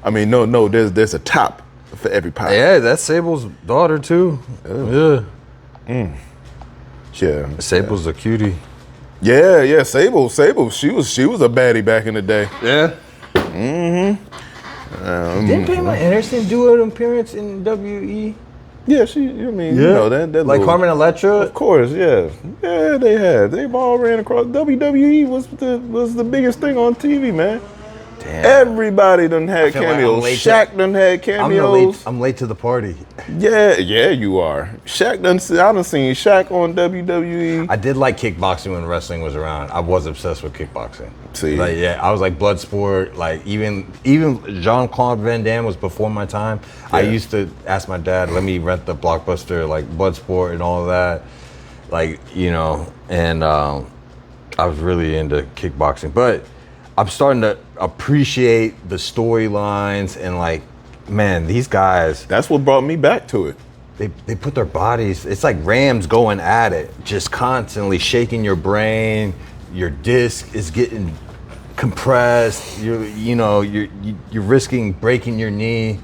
I mean, no, there's a top for every pot. Yeah, that's Sable's daughter too. Yeah. Yeah. Sable's a cutie. Yeah, Sable. She was a baddie back in the day. Yeah. Didn't Pamela Anderson do an appearance in WE? Yeah, you know that Like little- Carmen Electra? Of course, yeah. Yeah, they have. They've all ran across. WWE was the biggest thing on TV, man. Damn. Everybody done had feel like I'm cameos. late to- Shaq done had cameos. I'm late to the party. Yeah, you are. I done seen Shaq on WWE. I did like kickboxing when wrestling was around. I was obsessed with kickboxing. See. Like, yeah, I was like Bloodsport. Like even Jean-Claude Van Damme was before my time. I Yeah. used to ask my dad, let me rent the Blockbuster, like Bloodsport and all of that. Like, you know, and I was really into kickboxing. But I'm starting to appreciate the storylines and like, man, these guys, That's what brought me back to it. they put their bodies, it's like rams going at it, just constantly shaking your brain. Your disc is getting compressed. You're risking breaking your knee,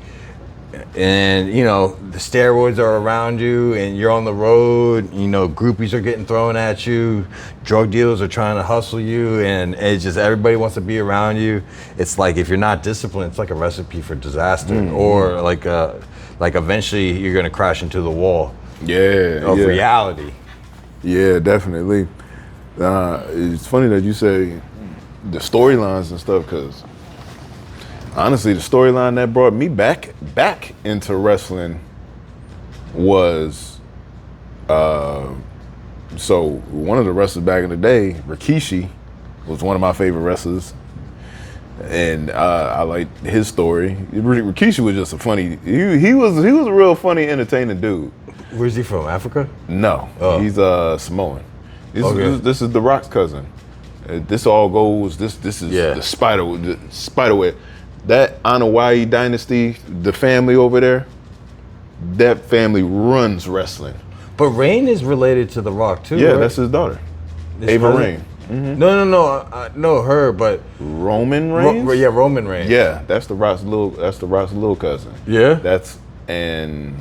and you know the steroids are around you, and you're on the road. You know groupies are getting thrown at you, drug dealers are trying to hustle you, and it's just everybody wants to be around you. It's like if you're not disciplined, it's like a recipe for disaster, or like eventually you're gonna crash into the wall Yeah, of yeah. reality. Yeah, definitely. It's funny that you say the storylines and stuff, because honestly, the storyline that brought me back into wrestling was so one of the wrestlers back in the day, Rikishi, was one of my favorite wrestlers, and I liked his story. Rikishi was just a funny. He was a real funny, entertaining dude. Where's he from? Africa? No, Oh. he's Samoan. Okay. This is The Rock's cousin. This all goes. This is Yeah. the spiderweb. That Anawai dynasty, the family over there, that family runs wrestling. But Rain is related to The Rock too. Yeah, right? that's his daughter, His Ava cousin? Rain. No, her, but Roman Reigns. Roman Reigns. Yeah, that's the Rock's little cousin. Yeah? That's and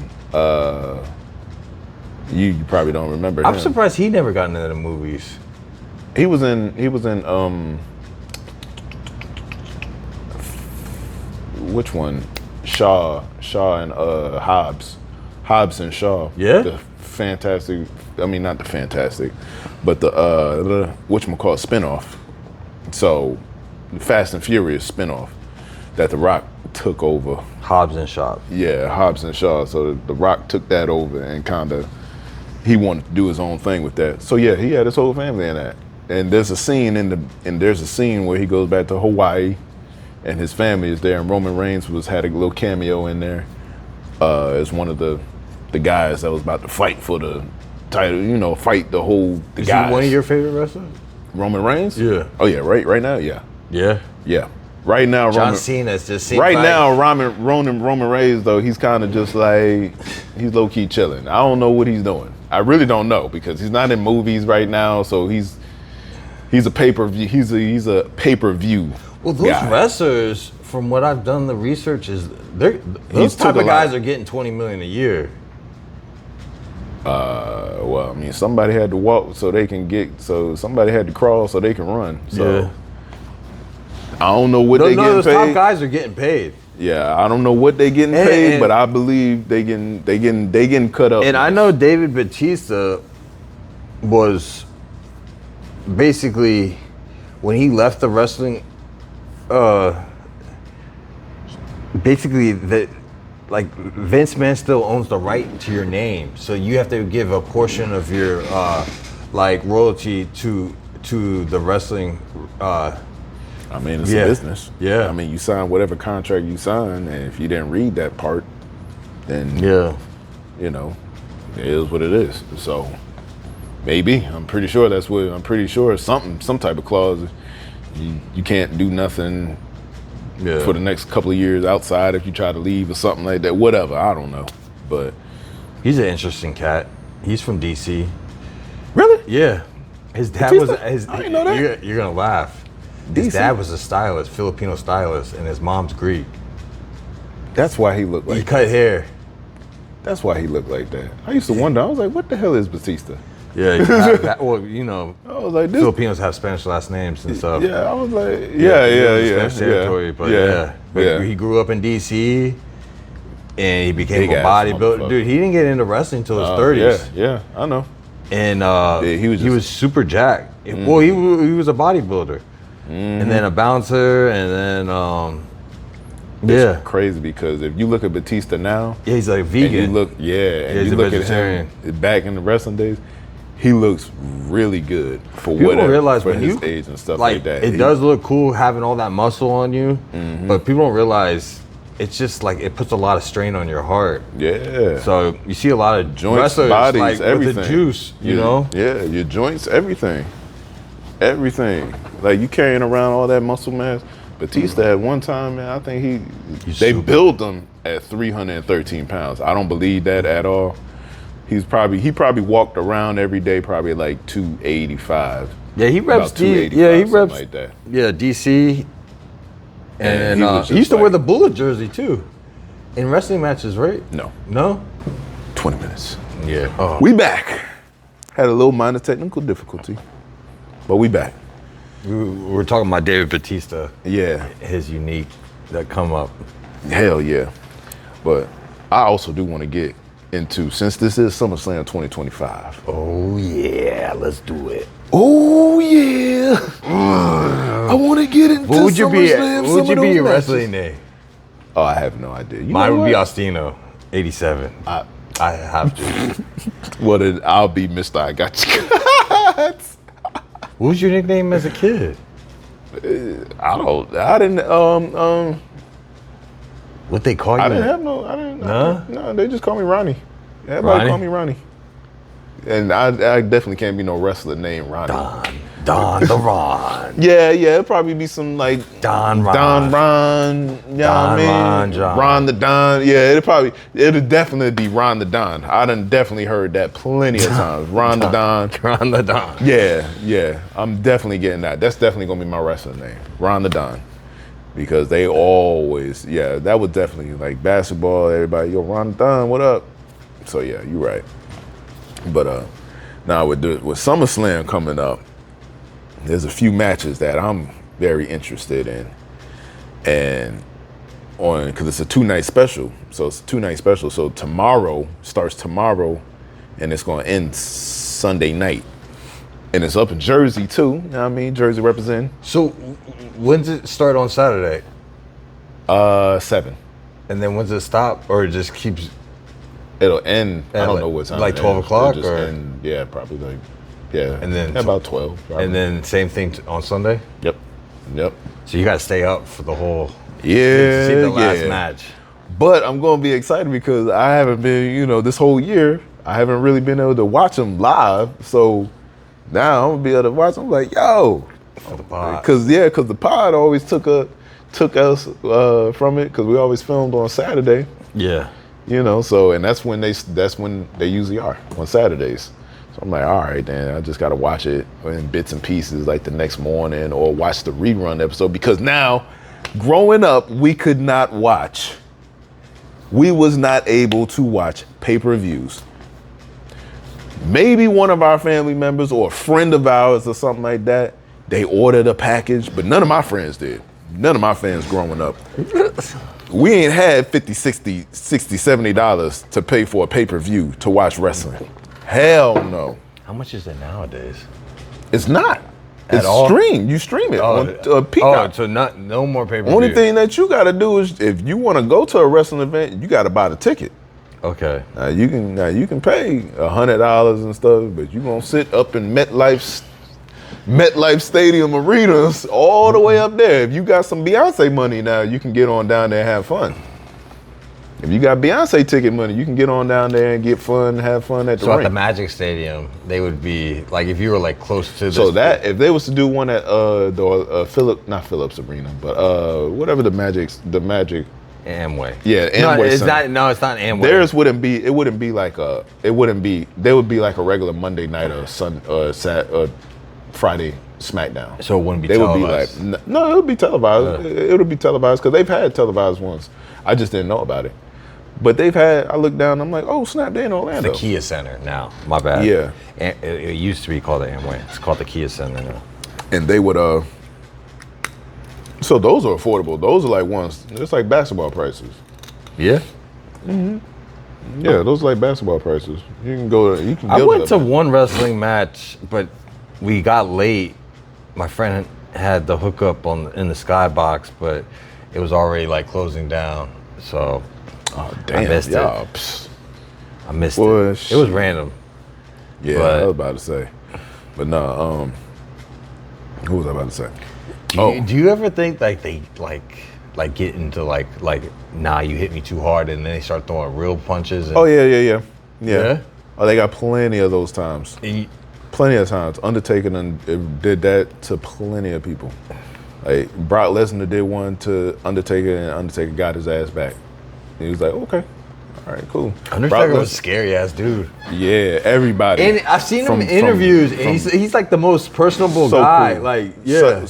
you probably don't remember. I'm him. surprised he never got into the movies. He was in which one? Shaw and Hobbs and Shaw. Yeah? The fantastic. I mean, not the fantastic, but the whatchamacallit spinoff. So, the Fast and Furious spinoff that The Rock took over. Hobbs and Shaw. Yeah, Hobbs and Shaw. So the Rock took that over and kind of he wanted to do his own thing with that. So yeah, he had his whole family in that. And there's a scene where he goes back to Hawaii, and his family is there. And Roman Reigns had a little cameo in there. Is one of the guys that was about to fight for the title. You know, fight the whole. Is he one of your favorite wrestlers? Roman Reigns? Yeah. Oh yeah, right now, yeah. Yeah. Yeah. Right now, John Cena's just seems right like, now, Roman Reigns though, he's kind of just like he's low key chilling. I don't know what he's doing. I really don't know because he's not in movies right now, so he's a pay-per-view. He's a pay-per-view. Well, those guy. wrestlers, from what I've done the research, is those type of guys are getting $20 million a year. Well, I mean, somebody had to walk so they can get. So somebody had to crawl so they can run. So Yeah. I don't know what they getting those paid. top guys are getting paid. Yeah, I don't know what they getting paid, but I believe they getting cut up. And I know David Batista was basically when he left the wrestling. Basically, like Vince McMahon still owns the right to your name, so you have to give a portion of your like royalty to the wrestling. I mean, it's a business. Yeah. I mean, you sign whatever contract you sign, and if you didn't read that part, then you know, it is what it is. So maybe I'm pretty sure that's what I'm pretty sure some type of clause. You can't do nothing for the next couple of years outside if you try to leave or something like that. Whatever, I don't know. But he's an interesting cat. He's from DC. Really? Yeah. His dad Batista? was his. I didn't know that. You're gonna laugh. His DC? dad was a stylist, Filipino stylist, and his mom's Greek. That's why he looked like He cut hair. That's why he looked like that. I used to wonder. I was like, what the hell is Batista? Yeah, well, you know, I was like, this. Filipinos have Spanish last names and stuff. Yeah, I was like, He was Spanish territory, but But yeah. he grew up in DC, and he became Big a ass bodybuilder. motherfucker. Dude, he didn't get into wrestling until his 30s. Yeah, I know. And he was super jacked. Well, he was a bodybuilder, and then a bouncer, and then It's crazy because if you look at Batista now, he's like and vegan. you look, and he's you a look vegetarian. at him back in the wrestling days, he looks really good for People whatever, don't realize for when his you age and stuff like that. It does look cool having all that muscle on you, but people don't realize it's just like it puts a lot of strain on your heart. Yeah. So you see a lot of Joints, wrestlers bodies, like everything. with the juice, you know. Yeah, your joints, everything. Like you carrying around all that muscle mass. Batista at one time, man, I think they built him at 313 pounds. I don't believe that at all. He probably walked around every day, probably like 285. Yeah, he reps About 285, he reps like that. Yeah, DC. And he was he used to just wear like- the Bullet jersey too, in wrestling matches, right? No. 20 minutes. Yeah. Oh. We back. Had a little minor technical difficulty, but we back. We're talking about David Batista. Yeah, His unique that come up. hell yeah. But I also do want to get into, since this is SummerSlam 2025. Oh yeah, let's do it. Oh yeah. I want to get into What would you be? SummerSlam, What would some you of be those your matches. wrestling name? Oh, I have no idea. You Mine know would be what? Ostino, 87. I have to. Well, then I'll be Mr. I Got You. What was your nickname as a kid? I didn't What they call you? I didn't have no. I didn't. No? No, they just call me Ronnie. Everybody Ronnie? call me Ronnie. And I definitely can't be no wrestler named Ronnie. Don the Ron. Yeah, it'd probably be some like Don Ron. Don Ron. You know Don what I mean? Ron John. Ron the Don. Yeah, it'd definitely be Ron the Don. I done definitely heard that plenty of times. Ron the Don. Ron the Don. Yeah. I'm definitely getting that. That's definitely gonna be my wrestling name. Ron the Don. Because they always, that was definitely like basketball, everybody, yo, Ron the Don, what up? So yeah, you're right. But now with SummerSlam coming up, there's a few matches that I'm very interested in. And because it's a 2-night special. So it's a 2-night special. So starts tomorrow and it's gonna end Sunday night. And it's up in Jersey too. You know what I mean? Jersey representing. So when does it start on Saturday? 7. And then when's it stop? Or it just keeps It'll end. I At don't like- know what time. like it 12 ends. o'clock, It'll just or- end, yeah, probably like And then about 12. Probably. and then same thing on Sunday? Yep. So you gotta stay up for the whole Yeah. to see the last yeah. match. But I'm going to be excited because I haven't been, this whole year, I haven't really been able to watch them live. So now I'm going to be able to watch them like, yo. For the pod. Because the pod always took us from it because we always filmed on Saturday. Yeah. So, and that's when they usually are, on Saturdays. So I'm like, all right, then I just got to watch it in bits and pieces like the next morning or watch the rerun episode because now, growing up, we could not watch. We was not able to watch pay-per-views. Maybe one of our family members or a friend of ours or something like that, they ordered a package, but none of my friends did. None of my fans growing up. We ain't had $50, $60, $60, $70 to pay for a pay-per-view to watch wrestling. Hell no. How much is it nowadays? It's not. At it's all? streamed. You stream it on Peacock. Oh, so no more pay-per-view. Only thing that you got to do is if you want to go to a wrestling event, you got to buy the ticket. Okay. You can pay $100 and stuff, but you gonna sit up in MetLife Stadium arenas all the way up there. If you got some Beyonce money now, you can get on down there and have fun. If you got Beyonce ticket money, you can get on down there and get fun, have fun at the ring. So at the Magic Stadium, they would be like if you were like close to this. So that if they was to do one at not Phillips Arena, but whatever the Magic. Amway. Yeah, Amway. It's not Amway. Theirs there would be like a regular Monday night or Friday SmackDown. So it wouldn't be they televised. Would be like, no, it would be televised. It would be televised because they've had televised ones. I just didn't know about it. But I looked down, I'm like, oh snap, they're in Orlando. It's the Kia Center now. My bad. Yeah. It used to be called the Amway. It's called the Kia Center now. And they would so those are affordable. Those are like ones. It's like basketball prices. Yeah. Mm-hmm. Yeah, those are like basketball prices. You can go. I went to one wrestling match, but we got late. My friend had the hookup in the skybox, but it was already like closing down. So damn, I missed it. I missed it. It was random. Yeah, I was about to say, but no. Who was I about to say? Do you ever think like they get into like nah, you hit me too hard, and then they start throwing real punches? And, Yeah. Oh, they got plenty of those times. Plenty of times. Undertaker did that to plenty of people. Like Brock Lesnar did one to Undertaker, and Undertaker got his ass back. And he was like, okay, all right, cool. Undertaker was a scary ass dude. Yeah, everybody. And I've seen him in interviews, and he's like the most personable guy. Cool. Like, yeah.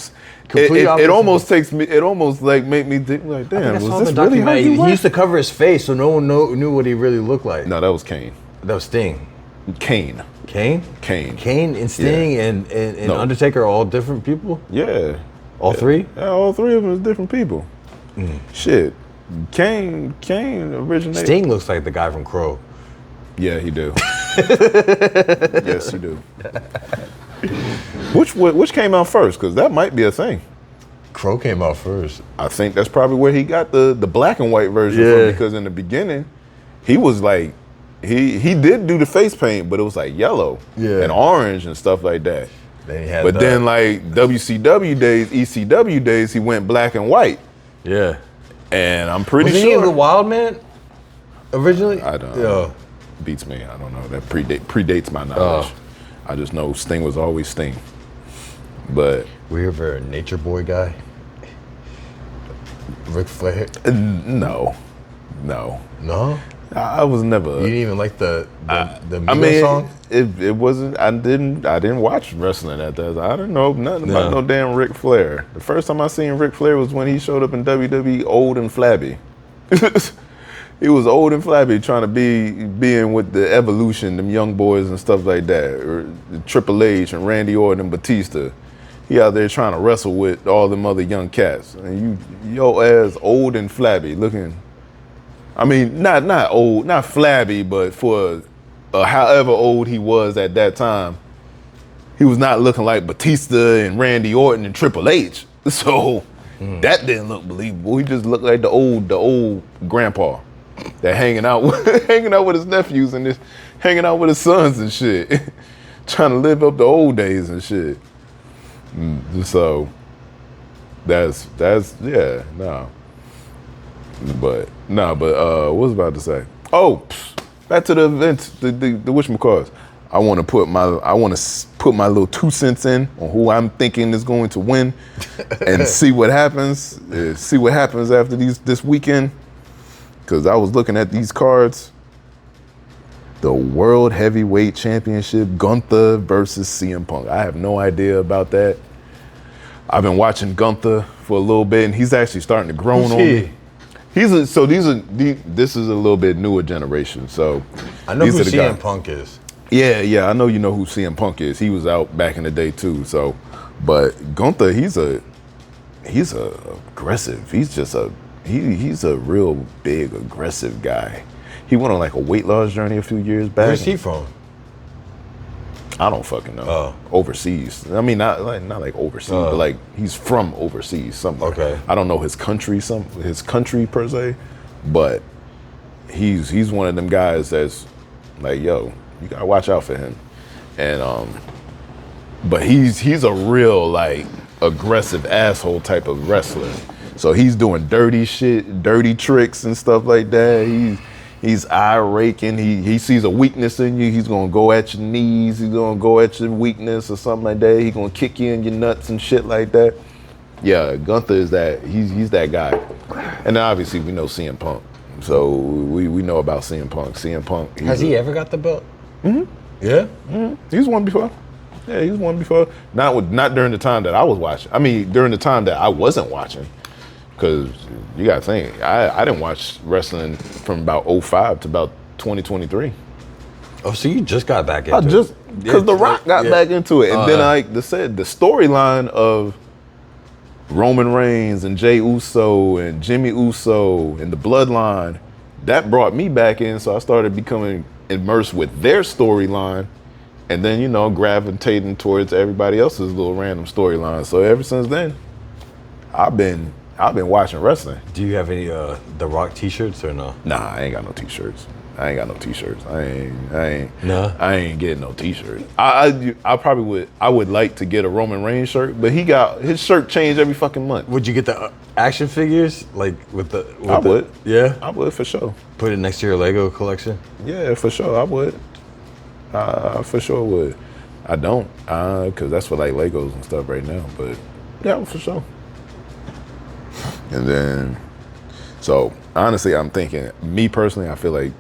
It almost like make me think like, damn, was this really how he used to cover his face so no one knew what he really looked like. No, that was Kane. That was Sting. Kane and Sting and Undertaker are all different people? Yeah. All three? Yeah, all three of them is different people. Shit. Kane originated. Sting looks like the guy from Crow. Yeah, he do. Yes, he do. Which came out first? Because that might be a thing. Crow came out first. I think that's probably where he got the black and white version from, because in the beginning, he was like, he did do the face paint, but it was like yellow and orange and stuff like that. Then like WCW days, ECW days, he went black and white. Yeah. And I'm pretty sure. Was he the Wild Man originally? I don't know. Beats me. I don't know. That predates my knowledge. I just know Sting was always Sting. But were you ever a Nature Boy guy? Ric Flair? No. I was never. You didn't even like the Migos song? It wasn't. I didn't watch wrestling at that. I didn't know nothing about no damn Ric Flair. The first time I seen Ric Flair was when he showed up in WWE, old and flabby. He was old and flabby, trying to being with the Evolution, them young boys and stuff like that, or Triple H and Randy Orton and Batista. He out there trying to wrestle with all them other young cats, and your ass old and flabby, looking. I mean, not old, not flabby, but for however old he was at that time, he was not looking like Batista and Randy Orton and Triple H. So that didn't look believable. He just looked like the old grandpa that hanging out with his nephews and just hanging out with his sons and shit, trying to live up the old days and shit. So that's no. But Nah, but what was I about to say? Oh, back to the events, the whatchamacalls. I want to put my little 2 cents in on who I'm thinking is going to win, and see what happens. See what happens after this weekend. Because I was looking at these cards. The World Heavyweight Championship, Gunther versus CM Punk. I have no idea about that. I've been watching Gunther for a little bit, and he's actually starting to grow on me. This is a little bit newer generation. So I know who CM Punk is. Yeah, I know you know who CM Punk is. He was out back in the day too. So, but Gunther, he's aggressive. He's a real big aggressive guy. He went on like a weight loss journey a few years back. Where's he from? I don't fucking know. Oh. Overseas. I mean, not like overseas, but like he's from overseas somewhere. Okay. I don't know his country per se, but he's one of them guys that's like, yo, you gotta watch out for him. And but he's a real like aggressive asshole type of wrestler. So he's doing dirty shit, dirty tricks and stuff like that. He's eye raking. He sees a weakness in you. He's gonna go at your knees. He's gonna go at your weakness or something like that. He's gonna kick you in your nuts and shit like that. Yeah, Gunther is that. He's that guy. And then obviously we know CM Punk. So we know about CM Punk. CM Punk. Has he ever got the belt? Mm-hmm. Yeah. Mm-hmm. He's won before. Yeah, he's won before. Not during the time that I was watching. I mean, during the time that I wasn't watching. Because you got to think, I didn't watch wrestling from about 2005 to about 2023. Oh, so you just got back into it? Because The Rock got back into it. And then the storyline of Roman Reigns and Jey Uso and Jimmy Uso and the Bloodline, that brought me back in. So I started becoming immersed with their storyline and then, gravitating towards everybody else's little random storyline. So ever since then, I've been watching wrestling. Do you have any The Rock t-shirts or no? Nah, I ain't got no t-shirts. I ain't getting no t-shirts. I probably would like to get a Roman Reigns shirt, but his shirt changed every fucking month. Would you get the action figures like I would. Yeah, I would for sure. Put it next to your Lego collection. Yeah, for sure I would. For sure would. I don't, because that's for like Legos and stuff right now. But yeah, for sure. And then, so honestly, I'm thinking, me personally, I feel like,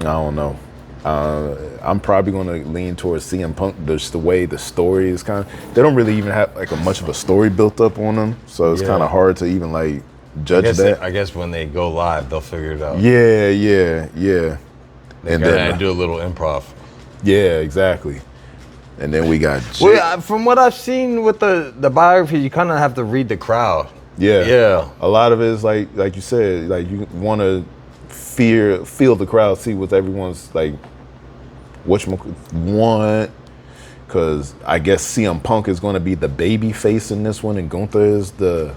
I don't know. I'm probably going to lean towards CM Punk, just the way the story is kind of, they don't really even have like much of a story built up on them. So it's kind of hard to even like judge that. I guess when they go live, they'll figure it out. Yeah. And then do a little improv. Yeah, exactly. And then we got Well, from what I've seen with the biography, you kind of have to read the crowd. Yeah. A lot of it is like you said, like you want to feel the crowd, see what everyone's like, what you want. Because I guess CM Punk is going to be the baby face in this one, and Gunther is the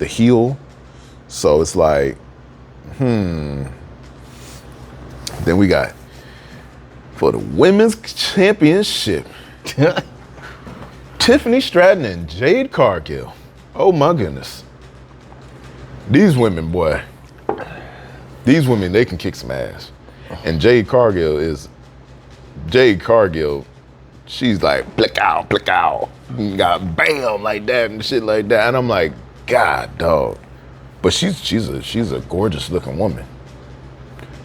heel. So it's like, Then we got, for the women's championship, Tiffany Stratton and Jade Cargill. Oh my goodness. These women, they can kick some ass. And Jade Cargill, she's like, blick out, got bam, like that and shit like that. And I'm like, God, dog. But she's a gorgeous looking woman.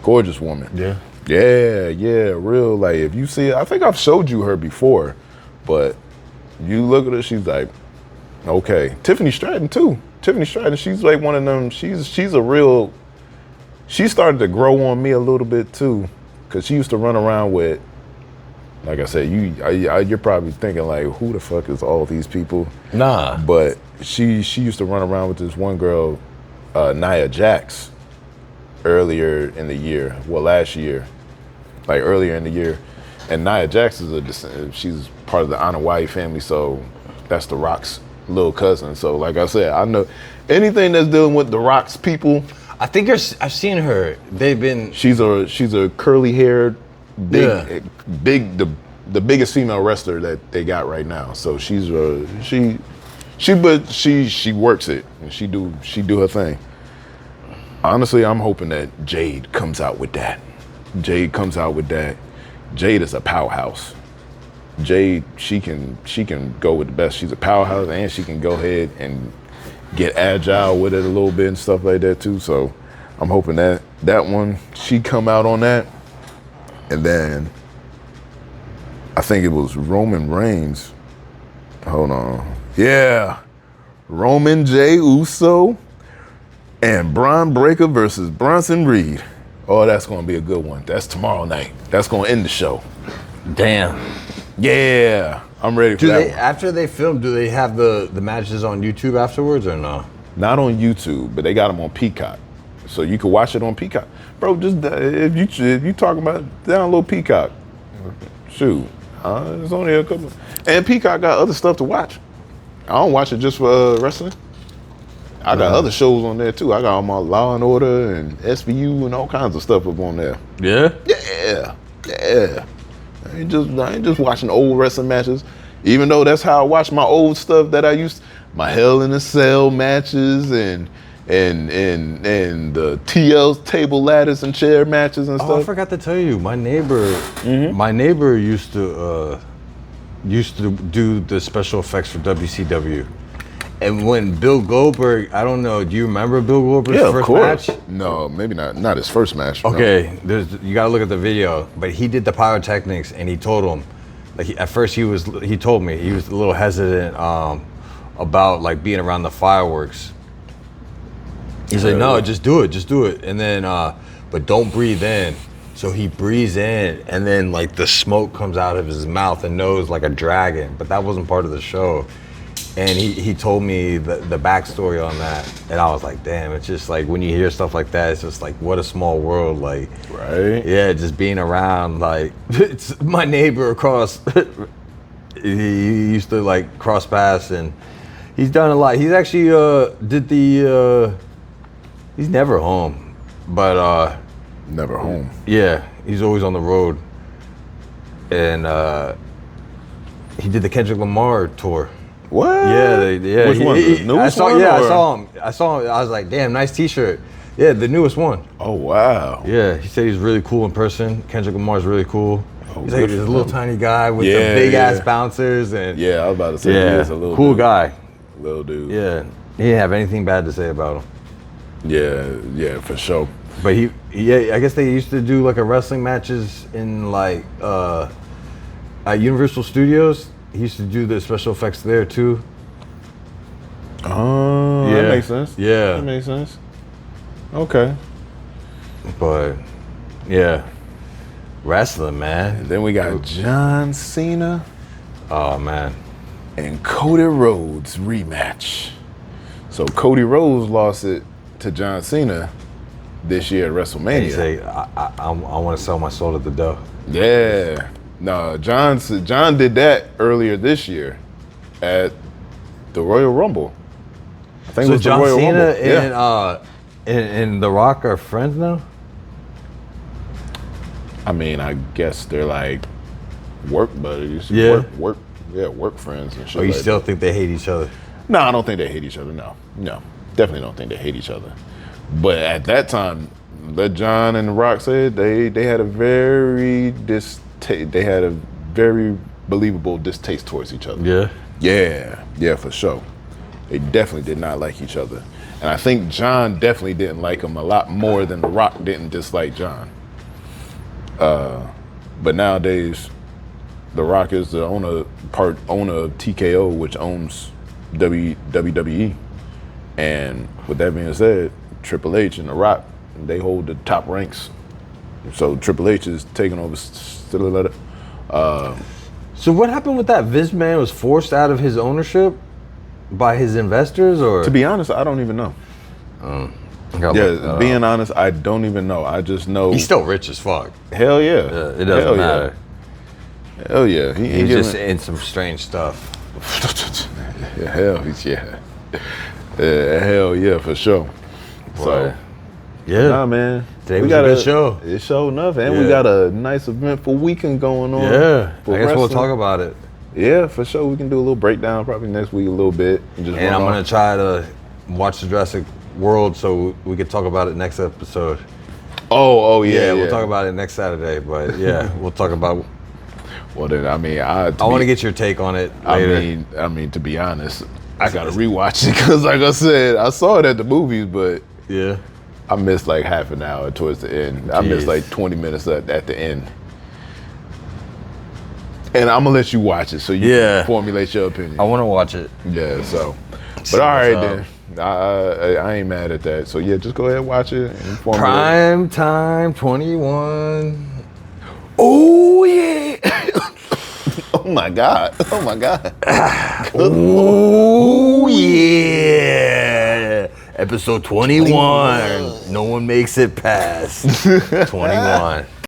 Gorgeous woman. Yeah. Yeah, real, like, if you see it, I think I've showed you her before, but you look at her, she's like, okay. Tiffany Stratton, too. She's like one of them, she's a real, she started to grow on me a little bit, too, because she used to run around with, like I said, you're probably thinking, like, who the fuck is all these people? Nah. But she used to run around with this one girl, Nia Jax, earlier in the year, last year, like earlier in the year. And Nia Jax she's part of the Anoa'i family, so that's The Rock's little cousin. So like I said, I know anything that's dealing with The Rock's people. I think I've seen her. She's a curly haired, big, the biggest female wrestler that they got right now. So she's She works it and she do her thing. Honestly, I'm hoping that Jade comes out with that. Jade is a powerhouse. Jade, she can go with the best. She's a powerhouse, and she can go ahead and get agile with it a little bit and stuff like that too. So I'm hoping that one, she come out on that. And then I think it was Roman Reigns. Hold on. Yeah. Roman J. Uso and Braun Breaker versus Bronson Reed. Oh, that's going to be a good one. That's tomorrow night. That's going to end the show. Damn. Yeah. I'm ready for that one. After they film, do they have the matches on YouTube afterwards or no? Not on YouTube, but they got them on Peacock. So you can watch it on Peacock. Bro, just if you talking about download Peacock. Shoot. It's only a couple. And Peacock got other stuff to watch. I don't watch it just for wrestling. I got other shows on there too. I got all my Law and Order and SVU and all kinds of stuff up on there. Yeah? Yeah. I ain't just watching old wrestling matches. Even though that's how I watch my old stuff that I used, my Hell in a Cell matches and the TL table ladders and chair matches and stuff. Oh, I forgot to tell you, my neighbor used to do the special effects for WCW. And when Bill Goldberg, I don't know, do you remember Bill Goldberg's first match? No, maybe not his first match. Okay, no. You gotta look at the video. But he did the pyrotechnics, and he told him, at first he told me he was a little hesitant about like being around the fireworks. He's like, no, just do it. And then, but don't breathe in. So he breathes in, and then like the smoke comes out of his mouth and nose like a dragon. But that wasn't part of the show. And he told me the backstory on that, and I was like, damn, it's just like when you hear stuff like that, it's just like, what a small world, like, right? Yeah, just being around, like, it's my neighbor across, he used to like cross paths, and he's done a lot. He's actually he's never home, but never home. Yeah, he's always on the road, and he did the Kendrick Lamar tour. What? Yeah. Which one? The newest one? Yeah, I saw him. I was like, damn, nice T-shirt. Yeah, the newest one. Oh wow. Yeah, he said he's really cool in person. Kendrick Lamar's really cool. He's like this little tiny guy with the big ass bouncers and. Yeah, I was about to say he is a little cool dude. guy. Little dude. Yeah, he didn't have anything bad to say about him. Yeah, for sure. But I guess they used to do like a wrestling matches in like at Universal Studios. He used to do the special effects there too. Oh, that makes sense. Yeah. That makes sense. Okay. But yeah, wrestling, man. And then we got John Cena. Oh man. And Cody Rhodes rematch. So Cody Rhodes lost it to John Cena this year at WrestleMania. And he say, I want to sell my soul at the door. Yeah. No, John did that earlier this year at the Royal Rumble. I think it was John the Royal Cena Rumble. and The Rock are friends now? I mean, I guess they're like work buddies. Yeah. Work friends and shit. Or you like still that. think they hate each other? No, I don't think they hate each other. No, definitely don't think they hate each other. But at that time, let John and The Rock said they had a very believable distaste towards each other. Yeah, for sure. They definitely did not like each other, and I think John definitely didn't like him a lot more than The Rock didn't dislike John. But nowadays, The Rock is the owner of TKO, which owns WWE. And with that being said, Triple H and The Rock, they hold the top ranks. So Triple H is taking over. So what happened with that? Vince McMahon was forced out of his ownership by his investors, or? To be honest, I don't even know. Being honest, I don't even know. I just know he's still rich as fuck. Hell yeah. It doesn't matter. Hell yeah. He's just in some strange stuff. Hell yeah, for sure. So, yeah. Nah, man. Today was a good show. It's show enough, and we got a nice eventful weekend going on. Yeah. I guess wrestling. we'll talk about it. Yeah, for sure. We can do a little breakdown probably next week a little bit. And I'm going to try to watch the Jurassic World so we could talk about it next episode. Oh, yeah. We'll talk about it next Saturday. But yeah, we'll talk about. Well, then, I mean, I want to get your take on it later. I mean, to be honest, I got to rewatch it because, like I said, I saw it at the movies, but yeah, I missed like half an hour towards the end. I missed like 20 minutes at the end. And I'm gonna let you watch it so you can formulate your opinion. I want to watch it. Yeah, so. But all right then. I ain't mad at that. So yeah, just go ahead and watch it. And Prime Time 21. Oh yeah. Oh my God. Oh yeah. Episode 21. No one makes it past 21.